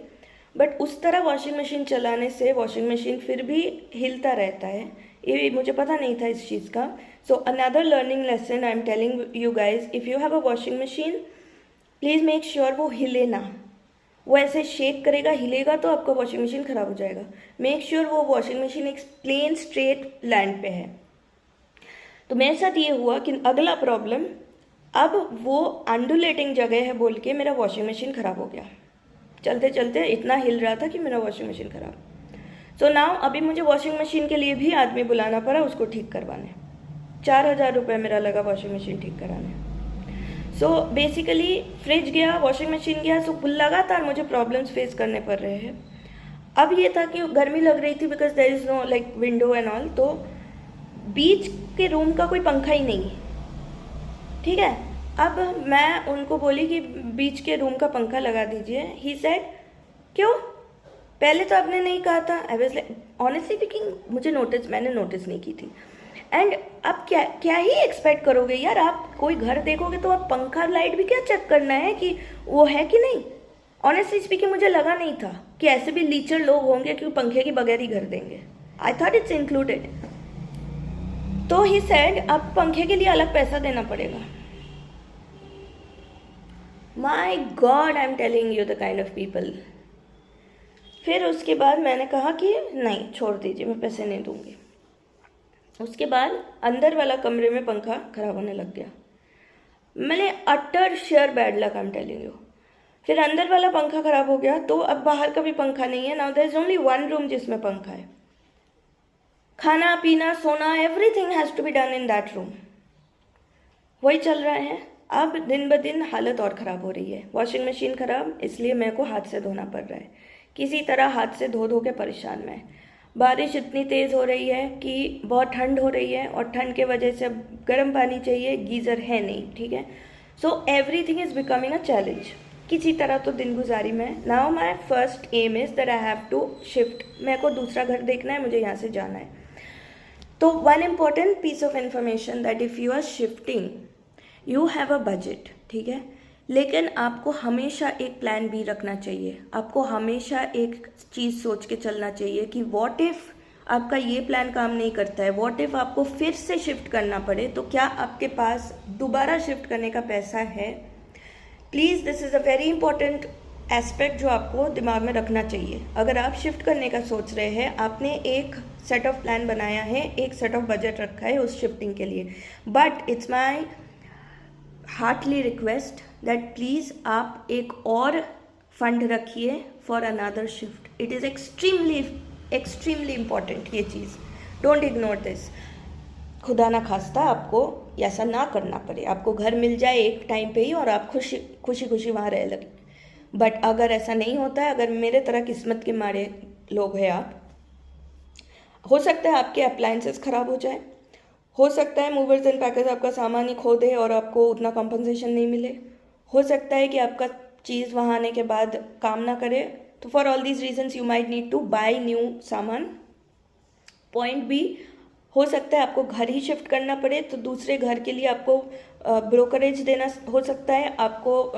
बट उस तरह वॉशिंग मशीन चलाने से वॉशिंग मशीन फिर भी हिलता रहता है, ये मुझे पता नहीं था इस चीज़ का। So another learning lesson I am telling you guys, if you have a washing machine please make sure वो हिले ना। वो ऐसे शेक करेगा, हिलेगा तो आपका वॉशिंग मशीन ख़राब हो जाएगा। मेक श्योर वो वॉशिंग मशीन एक प्लेन स्ट्रेट लैंड पे है। तो मेरे साथ ये हुआ कि अगला प्रॉब्लम, अब वो अंडुलेटिंग जगह है बोल के मेरा वॉशिंग मशीन ख़राब हो गया। चलते चलते इतना हिल रहा था कि मेरा वॉशिंग मशीन ख़राब। सो नाउ अभी मुझे वॉशिंग मशीन के लिए भी आदमी बुलाना पड़ा उसको ठीक करवाने। 4,000 रुपये मेरा लगा वॉशिंग मशीन ठीक कराने। सो बेसिकली फ्रिज गया, वॉशिंग मशीन गया, सो लगातार मुझे प्रॉब्लम्स फेस करने पड़ रहे हैं। अब ये था कि गर्मी लग रही थी because there is no like window and all, तो बीच के रूम का कोई पंखा ही नहीं, ठीक है। अब मैं उनको बोली कि बीच के रूम का पंखा लगा दीजिए। ही सेड क्यों, पहले तो आपने नहीं कहा था। I was like honestly speaking मैंने नोटिस नहीं की थी। एंड अब क्या ही एक्सपेक्ट करोगे यार, आप कोई घर देखोगे तो आप पंखा लाइट भी क्या चेक करना है कि वो है कि नहीं। ऑनेस्टली स्पीकिंग मुझे लगा नहीं था कि ऐसे भी लीचर लोग होंगे कि पंखे के बगैर ही घर देंगे। I thought it's included. तो ही सेड अब पंखे के लिए अलग पैसा देना पड़ेगा। My god, I am telling you the kind of people. फिर उसके बाद मैंने कहा कि नहीं, छोड़ दीजिए, मैं पैसे नहीं दूंगी। उसके बाद अंदर वाला कमरे में पंखा खराब होने लग गया। मैंने utter sheer bad luck, I am telling you. फिर अंदर वाला पंखा खराब हो गया, तो अब बाहर का भी पंखा नहीं है। Now there is only one room जिसमें पंखा है। खाना पीना सोना everything has to be done in that room. वही चल रहा है। अब दिन ब दिन हालत और ख़राब हो रही है। वॉशिंग मशीन ख़राब, इसलिए मेरे को हाथ से धोना पड़ रहा है। किसी तरह हाथ से धो धो के परेशान मैं। बारिश इतनी तेज़ हो रही है कि बहुत ठंड हो रही है, और ठंड के वजह से गर्म पानी चाहिए, गीज़र है नहीं, ठीक है। So everything is becoming a challenge. किसी तरह तो दिन गुजारी मैं। Now my first aim is that I have to shift. मेरे को दूसरा घर देखना है, मुझे यहाँ से जाना है। तो one important piece of information that if you are shifting you have a budget, ठीक है। लेकिन आपको हमेशा एक प्लान बी रखना चाहिए। आपको हमेशा एक चीज़ सोच के चलना चाहिए कि व्हाट इफ़ आपका ये प्लान काम नहीं करता है, व्हाट इफ़ आपको फिर से शिफ्ट करना पड़े, तो क्या आपके पास दोबारा शिफ्ट करने का पैसा है। Please, this is a very important aspect जो आपको दिमाग में रखना चाहिए। अगर आप शिफ्ट करने का सोच रहे हैं, आपने एक सेट ऑफ प्लान बनाया है, एक सेट ऑफ बजट रखा है उस शिफ्टिंग के लिए, but it's my heartly request that please आप एक और फंड रखिए for another shift. It is extremely extremely important ये चीज़, डोंट इग्नोर दिस। खुदा ना खास्ता आपको ऐसा ना करना पड़े, आपको घर मिल जाए एक टाइम पे ही और आप खुशी खुशी खुशी वहाँ रह लगे। बट अगर ऐसा नहीं होता है, अगर मेरे तरह किस्मत के मारे लोग हैं आप, हो सकता है आपके अप्लायंसेस ख़राब हो जाए, हो सकता है मूवर्स एंड पैकर्स आपका सामान ही खो दे और आपको उतना कॉम्पनसेशन नहीं मिले, हो सकता है कि आपका चीज़ वहाँ आने के बाद काम ना करे। तो for all these reasons you might need to buy new सामान। पॉइंट बी, हो सकता है आपको घर ही शिफ्ट करना पड़े, तो दूसरे घर के लिए आपको ब्रोकरेज देना हो सकता है, आपको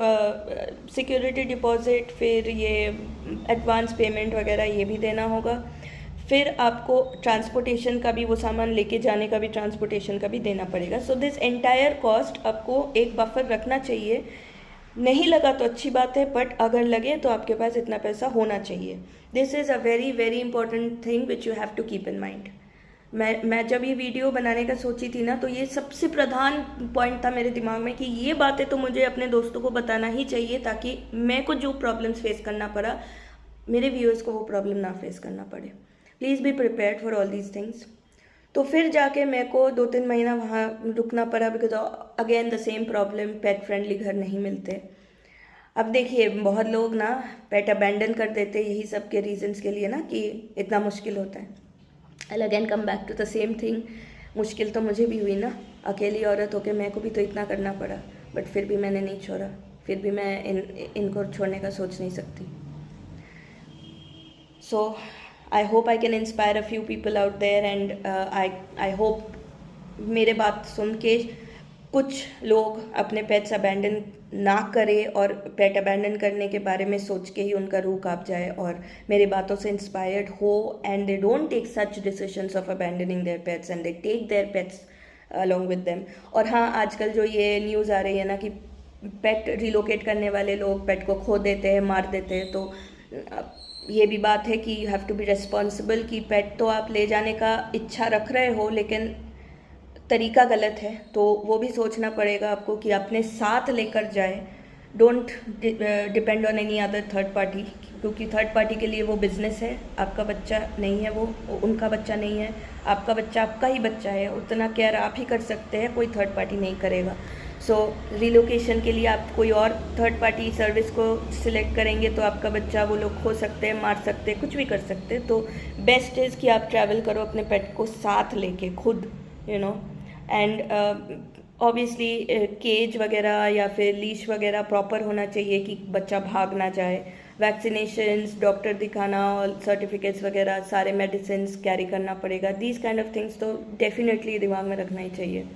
सिक्योरिटी डिपॉजिट, फिर ये एडवांस पेमेंट वगैरह ये भी देना होगा, फिर आपको ट्रांसपोर्टेशन का भी, वो सामान लेके जाने का भी ट्रांसपोर्टेशन का भी देना पड़ेगा। सो दिस एंटायर कॉस्ट आपको एक बफर रखना चाहिए। नहीं लगा तो अच्छी बात है, बट अगर लगे तो आपके पास इतना पैसा होना चाहिए। This is a very very important thing which you have to keep in mind. मैं जब ये वीडियो बनाने का सोची थी ना, तो ये सबसे प्रधान पॉइंट था मेरे दिमाग में कि ये बातें तो मुझे अपने दोस्तों को बताना ही चाहिए, ताकि मैं को जो प्रॉब्लम्स फेस करना पड़ा, मेरे व्यूअर्स को वो प्रॉब्लम ना फेस करना पड़े। Please be prepared for all these things. तो फिर जाके मेरे को 2-3 महीना वहाँ रुकना पड़ा, because again the same problem, pet friendly घर नहीं मिलते। अब देखिए, बहुत लोग ना पेट अबैंडन कर देते यही सब के रीजंस के लिए ना, कि इतना मुश्किल होता है। I again come back to the same thing, मुश्किल तो मुझे भी हुई ना, अकेली औरत होके मेरे को भी तो इतना करना पड़ा, बट फिर भी मैंने नहीं छोड़ा, फिर भी मैं इनको छोड़ने का सोच नहीं सकती। सो I hope I can inspire a few people out there, and I hope मेरे बात सुन के कुछ लोग अपने पेट्स अबैंडन ना करें, और पेट अबैंडन करने के बारे में सोच के ही उनका रूह काँप जाए और मेरी बातों से इंस्पायर्ड हो, and they don't take such decisions of abandoning their pets and they take their pets along with them. और हाँ, आजकल जो ये न्यूज़ आ रही है ना कि पेट रिलोकेट करने वाले लोग पेट को खो देते हैं, मार देते हैं, तो ये भी बात है कि you have to be responsible, कि पेट तो आप ले जाने का इच्छा रख रहे हो, लेकिन तरीका गलत है, तो वो भी सोचना पड़ेगा आपको कि अपने साथ लेकर जाए। Don't depend on any other third party, क्योंकि थर्ड पार्टी के लिए वो बिजनेस है, आपका बच्चा नहीं है, वो उनका बच्चा नहीं है, आपका बच्चा आपका ही बच्चा है, उतना केयर आप ही कर सकते हैं, कोई थर्ड पार्टी नहीं करेगा। सो रिलोकेशन के लिए आप कोई और थर्ड पार्टी सर्विस को सिलेक्ट करेंगे तो आपका बच्चा वो लोग खो सकते हैं, मार सकते हैं, कुछ भी कर सकते हैं। तो बेस्ट इज़ कि आप ट्रैवल करो अपने पेट को साथ लेके खुद, you know. And obviously cage वगैरह या फिर लीश वगैरह प्रॉपर होना चाहिए कि बच्चा भाग ना जाए। वैक्सीनेशंस, डॉक्टर दिखाना और सर्टिफिकेट्स वगैरह, सारे मेडिसिन कैरी करना पड़ेगा। दीज काइंड ऑफ थिंग्स तो डेफिनेटली दिमाग में रखना ही चाहिए।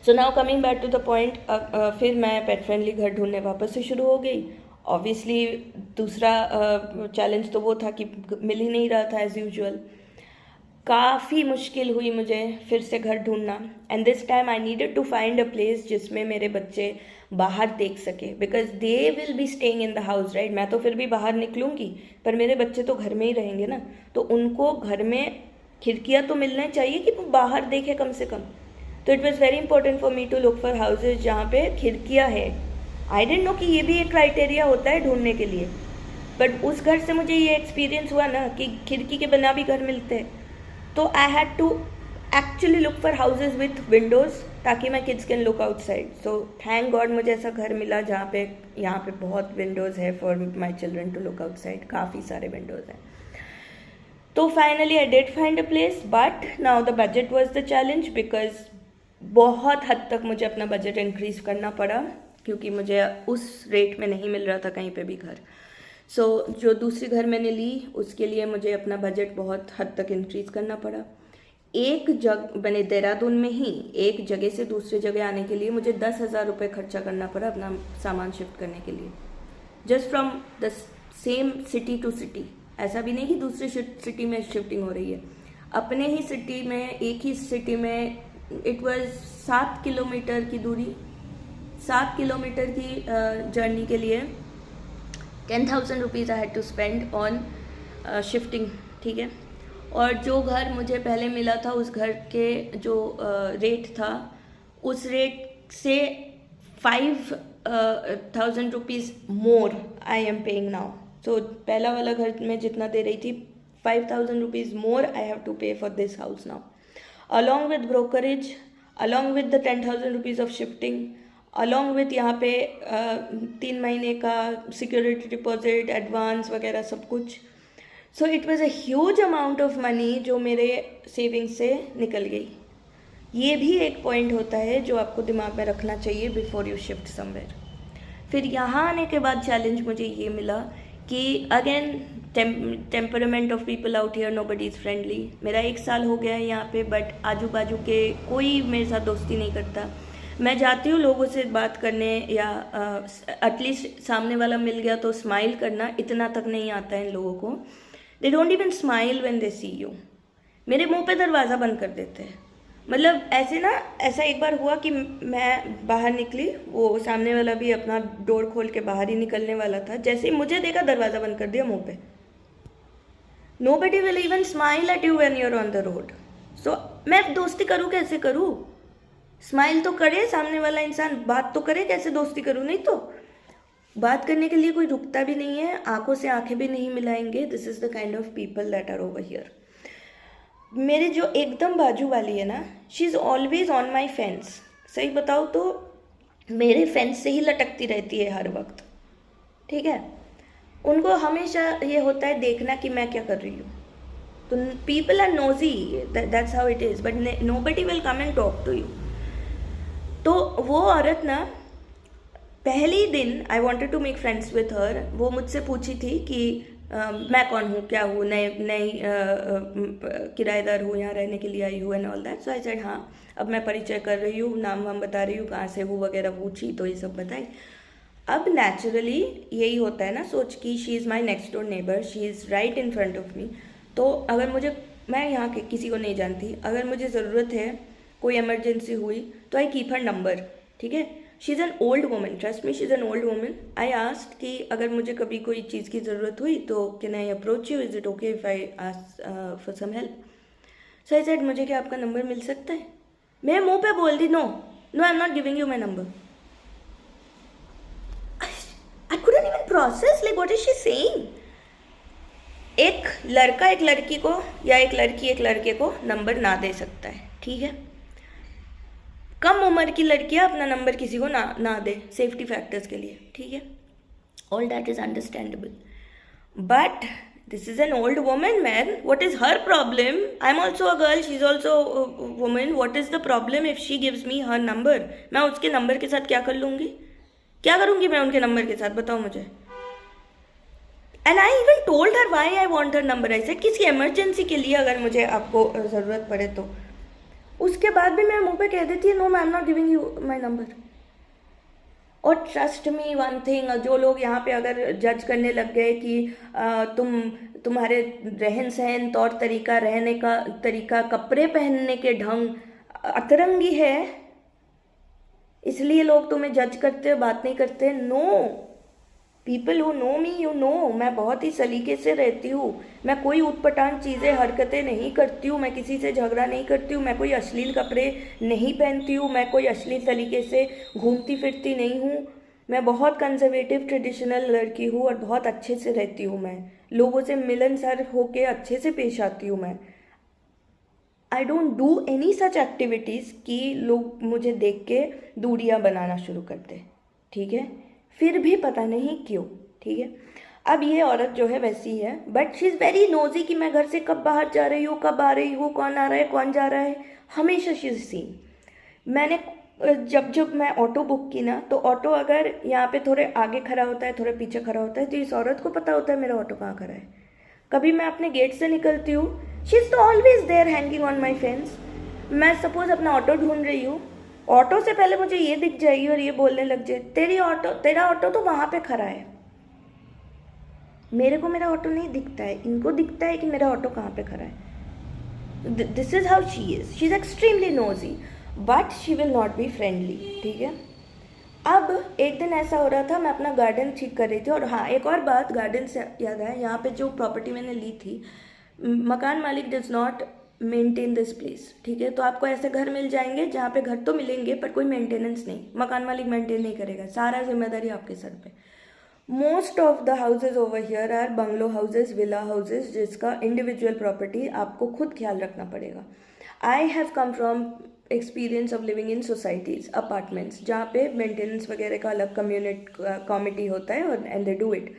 So now coming back to the point, फिर मैं पेट फ्रेंडली घर ढूंढने वापस से शुरू हो गई। ऑब्वियसली दूसरा चैलेंज तो वो था कि मिल ही नहीं रहा था एज़ यूजुअल। काफ़ी मुश्किल हुई मुझे फिर से घर ढूंढना, and this time I needed to find a place जिसमें मेरे बच्चे बाहर देख सके, because they will be staying in the house, right. मैं तो फिर भी बाहर निकलूँगी, पर मेरे बच्चे तो घर में ही रहेंगे ना, तो उनको घर में खिड़कियाँ तो मिलना चाहिए कि वो बाहर देखे कम से कम। तो it was very important for me to look for houses जहाँ पे खिड़कियाँ है। आई डेंट नो कि ये भी एक क्राइटेरिया होता है ढूंढने के लिए, बट उस घर से मुझे ये एक्सपीरियंस हुआ ना कि खिड़की के बिना भी घर मिलते हैं। तो I had to actually look for houses with windows, ताकि my kids can look outside. So thank god मुझे ऐसा घर मिला जहाँ पे यहाँ पे बहुत विंडोज़ है for my children to look outside, काफ़ी सारे विंडोज़ हैं। तो finally I did find a place, but now the budget was the challenge, because बहुत हद तक मुझे अपना बजट इंक्रीज़ करना पड़ा, क्योंकि मुझे उस रेट में नहीं मिल रहा था कहीं पे भी घर। सो जो दूसरी घर मैंने ली उसके लिए मुझे अपना बजट बहुत हद तक इंक्रीज़ करना पड़ा। मैंने देहरादून में ही एक जगह से दूसरी जगह आने के लिए मुझे 10,000 रुपये खर्चा करना पड़ा अपना सामान शिफ्ट करने के लिए, just from the same city to city. ऐसा भी नहीं कि दूसरी सिटी में शिफ्टिंग हो रही है, अपने ही सिटी में, एक ही सिटी में। इट वॉज 7 किलोमीटर की दूरी, 7 किलोमीटर की जर्नी के लिए 10,000 rupees I had to spend on shifting, ठीक है। और जो घर मुझे पहले मिला था उस घर के जो रेट था, उस रेट से 5,000 rupees more I am paying now. तो पहला वाला घर में जितना दे रही थी, 5,000 rupees more I have to pay for this house now. Along with brokerage, along with the 10,000 rupees of shifting, along with यहाँ पे 3 महीने का सिक्योरिटी डिपॉजिट, एडवांस वगैरह सब कुछ. सो it was a huge amount of money जो मेरे savings से निकल गई. ये भी एक पॉइंट होता है जो आपको दिमाग में रखना चाहिए बिफोर यू शिफ्ट समवेयर. फिर यहाँ आने के बाद चैलेंज मुझे ये मिला कि again temperament of people out here, nobody is friendly. मेरा 1 साल हो गया है यहाँ पे, बट आजू बाजू के कोई मेरे साथ दोस्ती नहीं करता. मैं जाती हूँ लोगों से बात करने या एटलीस्ट सामने वाला मिल गया तो स्माइल करना, इतना तक नहीं आता है इन लोगों को. They don't even smile when they see you. मेरे मुंह पे दरवाज़ा बंद कर देते हैं. मतलब ऐसे ना, ऐसा एक बार हुआ कि मैं बाहर निकली, वो सामने वाला भी अपना डोर खोल के बाहर ही निकलने वाला था. जैसे ही मुझे देखा दरवाज़ा बंद कर दिया मुंह पे. Nobody will even smile at you when you are on the road. So मैं दोस्ती करूँ कैसे करूँ? स्माइल तो करे सामने वाला इंसान, बात तो करे, कैसे दोस्ती करूँ? नहीं तो बात करने के लिए कोई रुकता भी नहीं है, आंखों से आंखें भी नहीं मिलाएंगे. This is the kind of people that are over here. मेरे जो एकदम बाजू वाली है ना, she is always on my fence. सही बताऊँ तो मेरे फेंस से ही लटकती रहती है हर वक्त. ठीक है, उनको हमेशा ये होता है देखना कि मैं क्या कर रही हूँ. तो people are nosy, that's how it is, but nobody will come and talk to you. तो वो औरत ना, पहले दिन I wanted to make friends with her. वो मुझसे पूछी थी कि मैं कौन हूँ, क्या हूँ, नई किराएदार हूँ, यहाँ रहने के लिए आई हूँ and all that. So I said हाँ. अब मैं परिचय कर रही हूँ, नाम वाम बता रही हूँ, कहाँ से हूँ वगैरह पूछी, तो ये सब बताई. अब नेचुरली यही होता है ना सोच की she is my next door neighbour, she is right in front of me. तो अगर मुझे, मैं यहाँ के किसी को नहीं जानती, अगर मुझे ज़रूरत है, कोई इमरजेंसी हुई, तो आई कीप हर नंबर. ठीक है, she is an old woman, trust me, she is an old woman. I asked कि अगर मुझे कभी कोई चीज़ की ज़रूरत हुई तो can I approach you, is it okay if I ask for some help. So I said मुझे क्या आपका नंबर मिल सकता है? मैं मुंह पे बोल दी no, no I am not giving you my number. I couldn't even process like what is she saying. एक लड़का एक लड़की को या एक लड़की एक लड़के को नंबर ना दे सकता है. ठीक है, कम उम्र की लड़कियां अपना नंबर किसी को ना दे सेफ्टी फैक्टर्स के लिए. ठीक है, all that is understandable. But this is an old woman man, what is her problem? I am also a girl, she is also woman. What is the problem if she gives me her number? मैं उसके number के साथ क्या कर लूँगी? क्या करूँगी मैं उनके नंबर के साथ, बताओ मुझे. And I even told her why I want her number. I said किसी इमरजेंसी के लिए अगर मुझे आपको ज़रूरत पड़े तो. उसके बाद भी मैं मुंह पे कह देती है no I am not giving you my number. और ट्रस्ट मी वन थिंग, जो लोग यहाँ पे अगर जज करने लग गए कि तुम्हारे रहन सहन, तौर तरीका, रहने का तरीका, कपड़े पहनने के ढंग अतरंगी है, इसलिए लोग तुम्हें जज करते, बात नहीं करते. No, people who know me, you know, मैं बहुत ही सलीके से रहती हूँ. मैं कोई उटपटांग चीज़ें, हरकतें नहीं करती हूँ. मैं किसी से झगड़ा नहीं करती हूँ. मैं कोई अश्लील कपड़े नहीं पहनती हूँ. मैं कोई अश्लील तरीके से घूमती फिरती नहीं हूँ. मैं बहुत कंजर्वेटिव ट्रेडिशनल लड़की हूँ और बहुत अच्छे से रहती हूँ. मैं लोगों से मिलनसार होके अच्छे से पेश आती हूँ. मैं I don't do any such activities कि लोग मुझे देख के दूरियाँ बनाना शुरू करते. ठीक है, फिर भी पता नहीं क्यों. ठीक है, अब ये औरत जो है वैसी है, but she is very nosy कि मैं घर से कब बाहर जा रही हूँ, कब आ रही हूँ, कौन आ रहा है, कौन जा रहा है, हमेशा शी इज़ सीन. मैंने जब मैं ऑटो बुक की ना, तो ऑटो अगर यहाँ पे थोड़े आगे खड़ा होता है, थोड़े पीछे खड़ा होता है, तो इस औरत को पता होता है मेरा ऑटो कहाँ खड़ा है. कभी मैं अपने गेट से निकलती हूँ, she is always there hanging on my fence. मैं सपोज अपना ऑटो ढूंढ रही हूँ, ऑटो से पहले मुझे ये दिख जाएगी और ये बोलने लग जाए तेरा ऑटो तो वहाँ पे खड़ा है. मेरे को मेरा ऑटो नहीं दिखता है, इनको दिखता है कि मेरा ऑटो कहाँ पे खड़ा है. This is how she is extremely nosy, but she will not be friendly. ठीक है, अब एक दिन ऐसा हो रहा था, मैं अपना गार्डन ठीक कर रही थी. और हाँ, एक और बात गार्डन से याद आया, यहाँ पे जो प्रॉपर्टी मैंने ली थी, मकान मालिक does not maintain this place. ठीक है, तो आपको ऐसे घर मिल जाएंगे जहाँ पे घर तो मिलेंगे पर कोई मेंटेनेंस नहीं, मकान मालिक मेंटेन नहीं करेगा, सारा जिम्मेदारी आपके सर पे. Most of the houses over here are bungalow houses, villa houses, जिसका इंडिविजुअल प्रॉपर्टी आपको खुद ख्याल रखना पड़ेगा. I have come from experience of living in societies, apartments, जहाँ पे मेंटेनेंस वगैरह का अलग कमिटी होता है और एंड दे डू इट।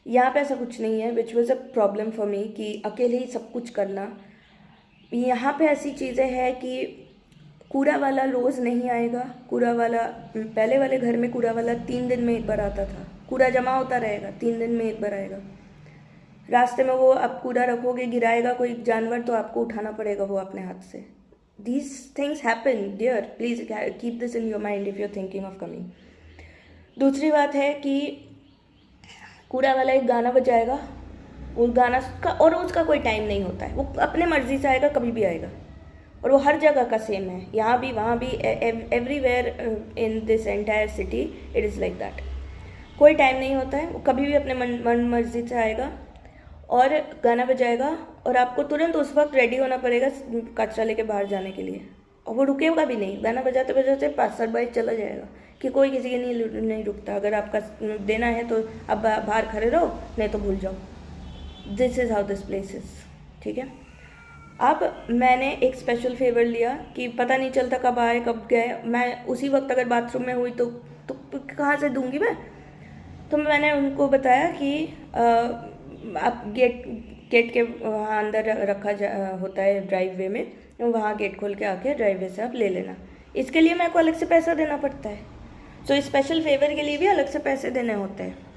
यहाँ पे ऐसा कुछ नहीं है, which was a problem for me कि अकेले ही सब कुछ करना। यहाँ पे ऐसी चीज़ें हैं कि कूड़ा वाला रोज़ नहीं आएगा। कूड़ा वाला, पहले वाले घर में कूड़ा वाला 3 दिन में एक बार आता था। कूड़ा जमा होता रहेगा, 3 दिन में एक बार आएगा। रास्ते में वो आप कूड़ा रखोगे, गिराएगा कोई जानवर तो आपको उठाना पड़ेगा वो अपने हाथ से। These things happen dear, please keep this in your mind if you are thinking of coming. दूसरी बात है कि कूड़ा वाला एक गाना बजाएगा, वो गाना का और उसका कोई टाइम नहीं होता है, वो अपने मर्जी से आएगा, कभी भी आएगा। और वो हर जगह का सेम है, यहाँ भी वहाँ भी, everywhere in this entire city it is like that. कोई टाइम नहीं होता है, वो कभी भी अपने मन मर्जी से आएगा और गाना बजाएगा और आपको तुरंत उस वक्त रेडी होना पड़ेगा कचरा लेके बाहर जाने के लिए। और वो रुकेगा भी नहीं, गाना बजाते बजाते 5-7 बाइक चला जाएगा कि कोई किसी के नहीं रुकता। अगर आपका देना है तो आप बाहर खड़े रहो, नहीं तो भूल जाओ। This is how this place is, ठीक है। अब मैंने एक स्पेशल फेवर लिया कि पता नहीं चलता कब आए कब गए। मैं उसी वक्त अगर बाथरूम में हुई तो कहाँ से दूंगी मैं। तो मैंने उनको बताया कि आप गेट के वहाँ अंदर रखा होता है ड्राइववे में, वहाँ गेट खोल के आके ड्राइववे से आप ले लेना। इसके लिए मेरे को अलग से पैसा देना पड़ता है। तो इस स्पेशल फेवर के लिए भी अलग से पैसे देने होते हैं।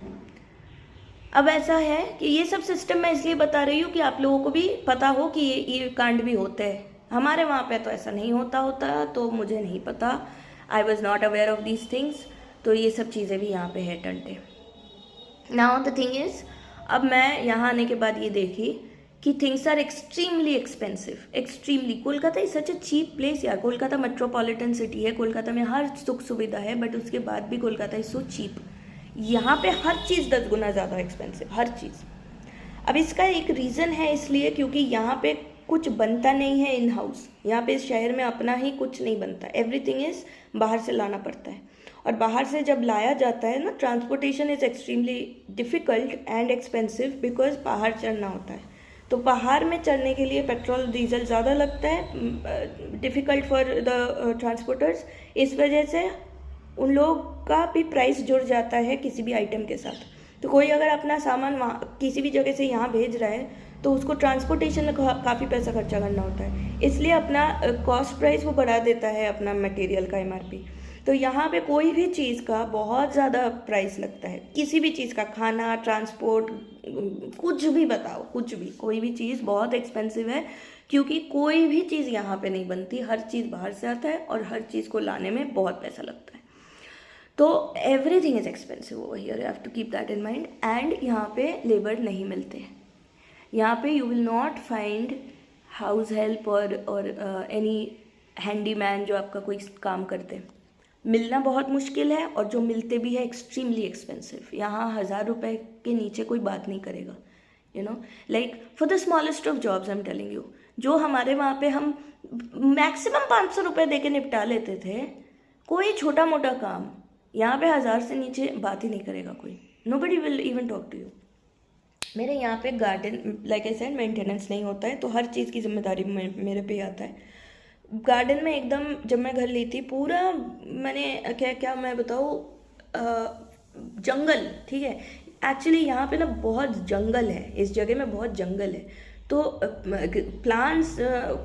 अब ऐसा है कि ये सब सिस्टम मैं इसलिए बता रही हूँ कि आप लोगों को भी पता हो कि ये कांड भी होते हैं। हमारे वहाँ पे तो ऐसा नहीं होता तो मुझे नहीं पता, I was not aware of these things. तो ये सब चीज़ें भी यहाँ पे है टंटे। नाउ द थिंग इज़, अब मैं यहाँ आने के बाद ये देखी कि things are extremely expensive, extremely. Kolkata is such a cheap place यार। कोलकाता मेट्रोपॉलिटन सिटी है, कोलकाता में हर सुख सुविधा है, बट उसके बाद भी कोलकाता इज सो चीप। यहाँ पे हर चीज़ 10 गुना ज़्यादा एक्सपेंसिव, हर चीज़। अब इसका एक रीज़न है, इसलिए क्योंकि यहाँ पे कुछ बनता नहीं है इन हाउस। यहाँ पे इस शहर में अपना ही कुछ नहीं बनता, एवरीथिंग इज़ बाहर से लाना पड़ता है। और बाहर से जब लाया जाता है ना, transportation is extremely difficult and expensive because पहाड़ चढ़ना होता है। तो पहाड़ में चढ़ने के लिए पेट्रोल डीजल ज़्यादा लगता है, डिफ़िकल्ट फॉर द ट्रांसपोर्टर्स। इस वजह से उन लोग का भी प्राइस जुड़ जाता है किसी भी आइटम के साथ। तो कोई अगर अपना सामान वहाँ किसी भी जगह से यहाँ भेज रहा है तो उसको ट्रांसपोर्टेशन में काफ़ी पैसा खर्चा करना होता है, इसलिए अपना कॉस्ट प्राइस वो बढ़ा देता है अपना मटेरियल का MRP। तो यहाँ पे कोई भी चीज़ का बहुत ज़्यादा प्राइस लगता है, किसी भी चीज़ का, खाना, ट्रांसपोर्ट, कुछ भी बताओ, कुछ भी, कोई भी चीज़ बहुत एक्सपेंसिव है क्योंकि कोई भी चीज़ यहाँ पे नहीं बनती, हर चीज़ बाहर से आता है और हर चीज़ को लाने में बहुत पैसा लगता है। तो everything is expensive over here, you have to keep that in mind. And यहाँ पे लेबर नहीं मिलते हैं, यहाँ पे you will not find house help और एनी हैंडीमैन जो आपका कोई काम करते हैं। मिलना बहुत मुश्किल है और जो मिलते भी है एक्सट्रीमली एक्सपेंसिव। यहाँ 1000 रुपये के नीचे कोई बात नहीं करेगा, you know, like for the smallest of jobs I am telling you. जो हमारे वहाँ पे हम मैक्सिमम 500 रुपये दे के निपटा लेते थे कोई छोटा मोटा काम, यहाँ पे 1000 से नीचे बात ही नहीं करेगा कोई। Nobody will even talk to you. मेरे यहाँ पे garden, like I said, maintenance नहीं होता है तो हर चीज़ की जिम्मेदारी मेरे पे आता है। गार्डन में एकदम, जब मैं घर ली थी, पूरा मैंने क्या मैं बताऊँ, जंगल, ठीक है। एक्चुअली यहाँ पे ना बहुत जंगल है, इस जगह में बहुत जंगल है। तो प्लांट्स,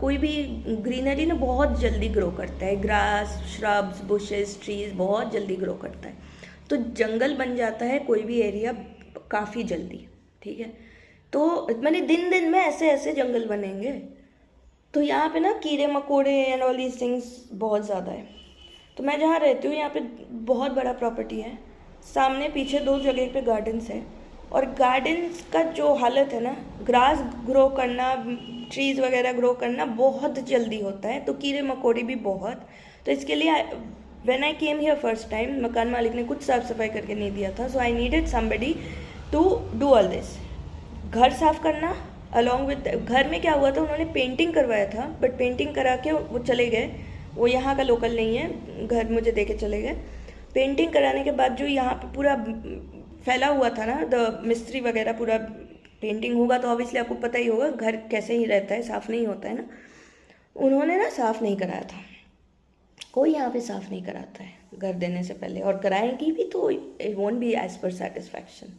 कोई भी ग्रीनरी ना बहुत जल्दी ग्रो करता है, ग्रास, श्रब्स, बुशेस, ट्रीज बहुत जल्दी ग्रो करता है। तो जंगल बन जाता है कोई भी एरिया काफ़ी जल्दी, ठीक है। तो मैंने दिन में ऐसे ऐसे जंगल बनेंगे। तो यहाँ पे ना कीड़े मकोड़े एंड ऑल दीज थिंग्स बहुत ज़्यादा है। तो मैं जहाँ रहती हूँ यहाँ पे बहुत बड़ा प्रॉपर्टी है, सामने पीछे 2 जगह पे गार्डन्स है। और गार्डन्स का जो हालत है ना, ग्रास ग्रो करना, ट्रीज़ वगैरह ग्रो करना बहुत जल्दी होता है, तो कीड़े मकोड़े भी बहुत। तो इसके लिए when I came here first time, मकान मालिक ने कुछ साफ़ सफाई करके नहीं दिया था, so I needed somebody to do all this. घर साफ़ करना अलॉन्ग विद, घर में क्या हुआ था, उन्होंने पेंटिंग करवाया था, बट पेंटिंग करा के वो चले गए, वो यहाँ का लोकल नहीं है, घर मुझे दे के चले गए। पेंटिंग कराने के बाद जो यहाँ पे पूरा फैला हुआ था ना, द मिस्त्री वगैरह, पूरा पेंटिंग होगा तो ऑब्वियसली आपको पता ही होगा घर कैसे ही रहता है, साफ़ नहीं होता है ना। उन्होंने ना साफ़ नहीं कराया था। कोई यहाँ पे साफ़ नहीं कराता है घर देने से पहले, और कराएंगी भी तो it won't be as per satisfaction.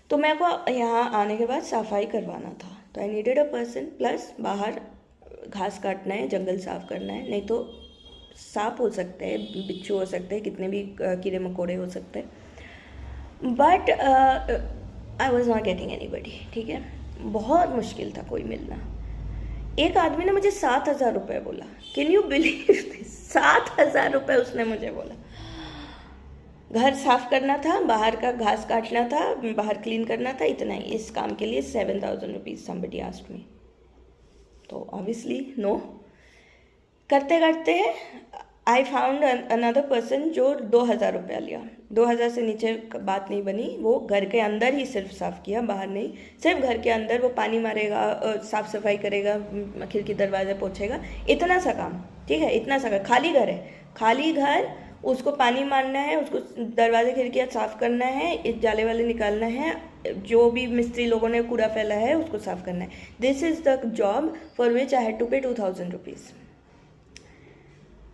तो मेरे को यहाँ आने के बाद सफाई करवाना था, तो I needed a person, plus बाहर घास काटना है, जंगल साफ़ करना है, नहीं तो सांप हो सकते हैं, बिच्छू हो सकते हैं, कितने भी कीड़े मकोड़े हो सकते हैं। But I was not getting anybody. ठीक है, बहुत मुश्किल था कोई मिलना। एक आदमी ने मुझे 7,000 रुपये बोला। Can you believe this? 7,000 रुपये उसने मुझे बोला। घर साफ करना था, बाहर का घास काटना था, बाहर क्लीन करना था, इतना ही। इस काम के लिए 7,000 रुपीज़ समबडी आस्क्ड मी। तो ऑब्वियसली नो। करते करते आई फाउंड अनदर पर्सन जो 2,000 रुपया लिया। 2,000 से नीचे बात नहीं बनी। वो घर के अंदर ही सिर्फ साफ़ किया, बाहर नहीं। सिर्फ घर के अंदर वो पानी मारेगा, साफ़ सफाई करेगा, खिड़की दरवाजे पोछेगा, इतना सा काम। ठीक है, इतना सा। खाली घर है, खाली घर, उसको पानी मारना है, उसको दरवाजे खिड़कियाँ साफ़ करना है, जाले वाले निकालना है, जो भी मिस्त्री लोगों ने कूड़ा फैला है उसको साफ़ करना है। This is the job for which I had to pay 2,000 rupees.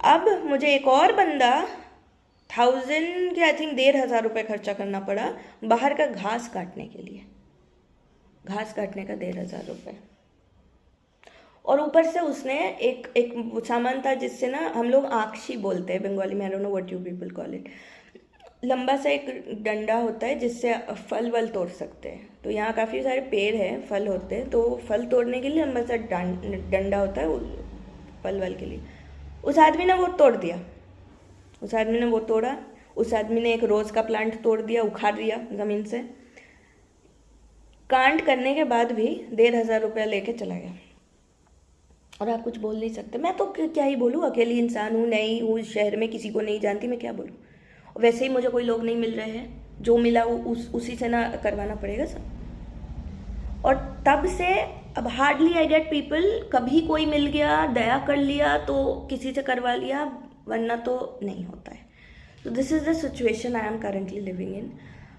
अब मुझे एक और बंदा 1,000 के आई थिंक 1,500 रुपये खर्चा करना पड़ा बाहर का घास काटने के लिए। घास काटने का 1,500 रुपये। और ऊपर से उसने एक सामान था जिससे ना हम लोग आक्षी बोलते हैं बंगाली में, आई don't know what you people call it. लंबा सा एक डंडा होता है जिससे फल वल तोड़ सकते हैं। तो यहाँ काफ़ी सारे पेड़ हैं, फल होते हैं, तो फल तोड़ने के लिए लंबा सा डंडा होता है फल वल के लिए। उस आदमी ने वो तोड़ दिया। उस आदमी ने वो तोड़ा। उस आदमी ने एक रोज़ का प्लांट तोड़ दिया, उखाड़ दिया ज़मीन से। कांड करने के बाद भी 1,500 रुपया लेके चला गया। और आप कुछ बोल नहीं सकते। मैं तो क्या ही बोलूँ, अकेली इंसान हूँ, नई हूँ शहर में, किसी को नहीं जानती, मैं क्या बोलूँ। वैसे ही मुझे कोई लोग नहीं मिल रहे हैं, जो मिला उसी से ना करवाना पड़ेगा सब। और तब से अब हार्डली आई गेट पीपल। कभी कोई मिल गया, दया कर लिया तो किसी से करवा लिया, वरना तो नहीं होता है। So this is the situation I am currently living in.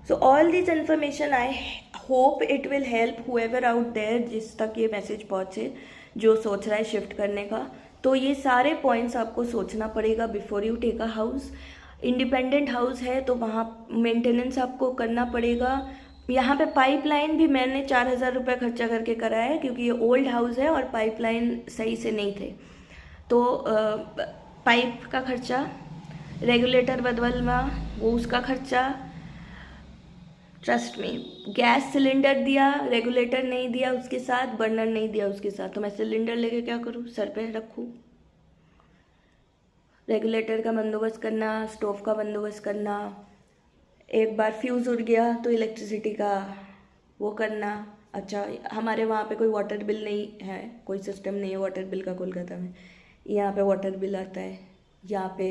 So all this information I hope it will help whoever out there जिस तक ये मैसेज पहुँचे, जो सोच रहा है शिफ्ट करने का। तो ये सारे पॉइंट्स आपको सोचना पड़ेगा before you take a house. Independent house है तो वहाँ मेंटेनेंस आपको करना पड़ेगा। यहाँ पे पाइपलाइन भी मैंने 4,000 रुपये खर्चा करके कराया है, क्योंकि ये ओल्ड हाउस है और पाइपलाइन सही से नहीं थे। तो पाइप का खर्चा, रेगुलेटर बदलवा वो उसका खर्चा, ट्रस्ट में। गैस सिलेंडर दिया, रेगुलेटर नहीं दिया उसके साथ, बर्नर नहीं दिया उसके साथ, तो मैं सिलेंडर लेके क्या करूँ, सर पे रखूँ। रेगुलेटर का बंदोबस्त करना, स्टोव का बंदोबस्त करना, एक बार फ्यूज़ उड़ गया तो इलेक्ट्रिसिटी का वो करना। अच्छा, हमारे वहाँ पे कोई वाटर बिल नहीं है, कोई सिस्टम नहीं है वाटर बिल का कोलकाता में। यहाँ पे वाटर बिल आता है। यहाँ पे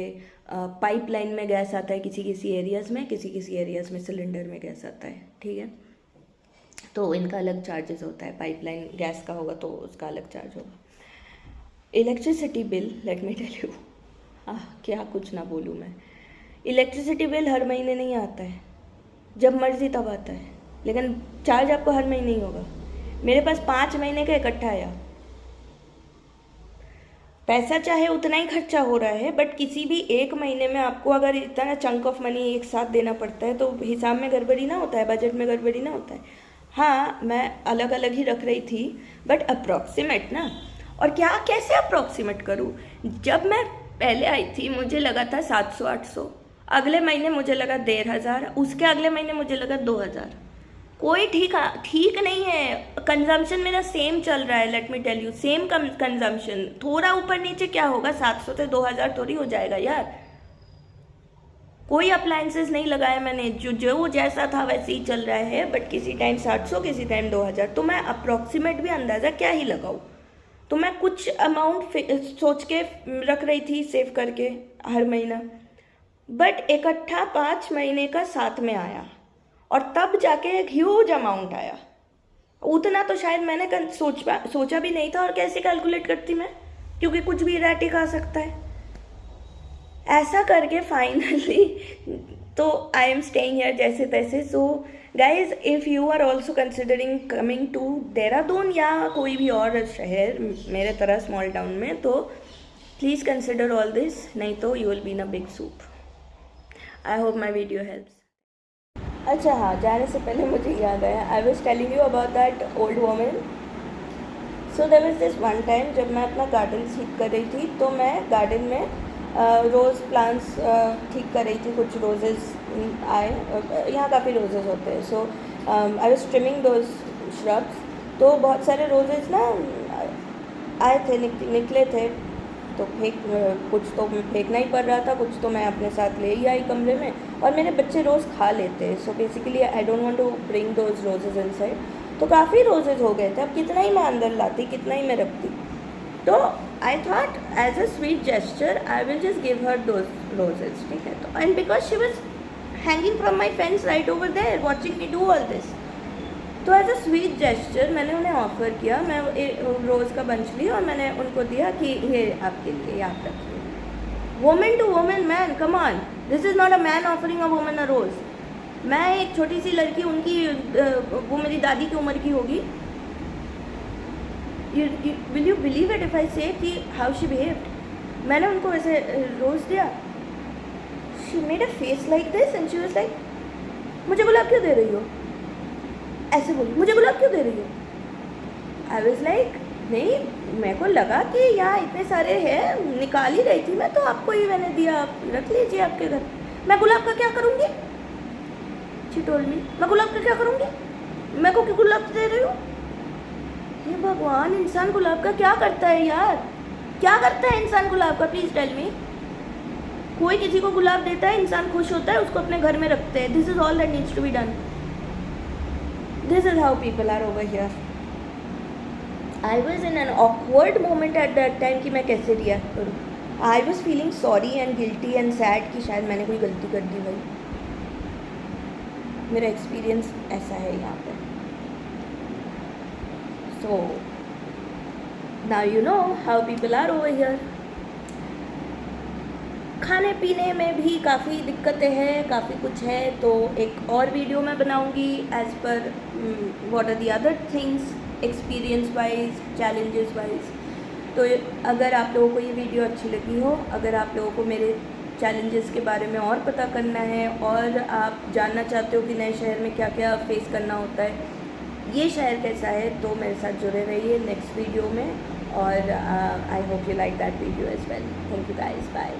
पाइपलाइन में गैस आता है किसी किसी एरियाज़ में, किसी एरियाज़ में सिलेंडर में गैस आता है। ठीक है, तो इनका अलग चार्जेस होता है। पाइपलाइन गैस का होगा तो उसका अलग चार्ज होगा। Electricity bill, let me tell you, क्या कुछ ना बोलूँ मैं। इलेक्ट्रिसिटी बिल हर महीने नहीं आता है, जब मर्जी तब आता है, लेकिन चार्ज आपको हर महीने ही होगा। मेरे पास 5 महीने का इकट्ठा आया। पैसा चाहे उतना ही खर्चा हो रहा है, बट किसी भी एक महीने में आपको अगर इतना चंक ऑफ मनी एक साथ देना पड़ता है तो हिसाब में गड़बड़ी ना होता है, बजट में गड़बड़ी ना होता है। हाँ, मैं अलग अलग ही रख रही थी, बट अप्रॉक्सीमेट ना। और क्या, कैसे अप्रॉक्सीमेट करूँ? जब मैं पहले आई थी मुझे लगा था 700-800, अगले महीने मुझे लगा 1,500, उसके अगले महीने मुझे लगा 2,000। कोई ठीक नहीं है। कंजम्पशन मेरा सेम चल रहा है, let me tell you, same consumption. थोड़ा ऊपर नीचे क्या होगा, 700 से 2,000 थोड़ी हो जाएगा यार। कोई अप्लायंसेस नहीं लगाया मैंने, जो जैसा था वैसे ही चल रहा है। बट किसी टाइम 700, किसी टाइम 2,000। तो मैं अप्रॉक्सीमेट भी अंदाज़ा क्या ही लगाऊँ। तो मैं कुछ अमाउंट सोच के रख रही थी सेव करके हर महीना, बट इकट्ठा 5 महीने का साथ में आया, और तब जाके एक ह्यूज अमाउंट आया। उतना तो शायद मैंने सोचा भी नहीं था। और कैसे कैलकुलेट करती मैं, क्योंकि कुछ भी इरैटिक आ सकता है। ऐसा करके फाइनली तो आई एम स्टेइंग हियर जैसे तैसे. So guys, if you are also considering coming to Dehradun या कोई भी और शहर मेरे तरह स्मॉल टाउन में, तो प्लीज़ कंसिडर ऑल दिस, नहीं तो you will be in a big soup. I hope my video helps. अच्छा हाँ, जाने से पहले मुझे याद आया, I was telling you about that old women. So there was this one time जब मैं अपना गार्डन ठीक कर रही थी, तो मैं गार्डन में रोज़ प्लांट्स ठीक कर रही थी. कुछ रोजेज़ आए, यहाँ काफ़ी रोजेज़ होते हैं. So I was trimming those shrubs. तो बहुत सारे रोजेज़ ना आए थे, निकले थे. तो कुछ तो फेंकना ही पड़ रहा था, कुछ तो मैं अपने साथ ले ही आई कमरे में, और मेरे बच्चे रोज़ खा लेते हैं. So basically I don't want to bring those roses inside. तो काफ़ी रोजेज़ हो गए थे. अब कितना ही मैं अंदर लाती, कितना ही मैं रखती. तो I thought as a sweet gesture I will just give her those roses. ठीक है. तो and because she was hanging from my fence right over there watching me do all this, तो एज अ स्वीट जेस्चर मैंने उन्हें offer किया. मैं रोज़ का bunch ली और मैंने उनको दिया कि ये आपके लिए, ये आप रखिए. Women to women, man, come on. This is not a man offering a women a rose. मैं एक छोटी सी लड़की, उनकी वो मेरी दादी की उम्र की होगी. Will you believe it if I से कि हाउ शी बिहेव्ड. मैंने उनको वैसे रोज़ दिया. She made a face like this and she was like, मुझे गुलाब क्यों दे रही हो, ऐसे बोली, मुझे गुलाब क्यों दे रही हो. आई वॉज लाइक, नहीं, मेरे को लगा कि यहाँ इतने सारे हैं, निकाल ही रही थी मैं, तो आपको ही मैंने दिया, आप रख लीजिए आपके घर. मैं गुलाब का क्या करूँगी. शी टोल्ड मी, मैं गुलाब का क्या करूँगी, मैं को क्यों गुलाब दे रही हूँ. हे भगवान, इंसान गुलाब का क्या करता है यार, क्या करता है इंसान गुलाब का, प्लीज़ टेल मी. कोई किसी को गुलाब देता है, इंसान खुश होता है, उसको अपने घर में रखते हैं. This is all that needs to be done. This is how people are over here. I was in an awkward moment at that time कि मैं कैसे रिएक्ट करूँ. I was feeling sorry and guilty and sad कि शायद मैंने कोई गलती कर दी भाई. मेरा एक्सपीरियंस ऐसा है यहाँ पे. So now you know how people are over here. खाने पीने में भी काफ़ी दिक्कतें हैं, काफ़ी कुछ है. तो एक और वीडियो मैं बनाऊंगी as per what are the other things experience wise, challenges wise. तो अगर आप लोगों को ये वीडियो अच्छी लगी हो, अगर आप लोगों को मेरे चैलेंजेस के बारे में और पता करना है, और आप जानना चाहते हो कि नए शहर में क्या क्या फेस करना होता है, ये शहर कैसा है, तो मेरे साथ जुड़े रहिए नेक्स्ट वीडियो में. और I hope you like that video as well. Thank you guys, bye.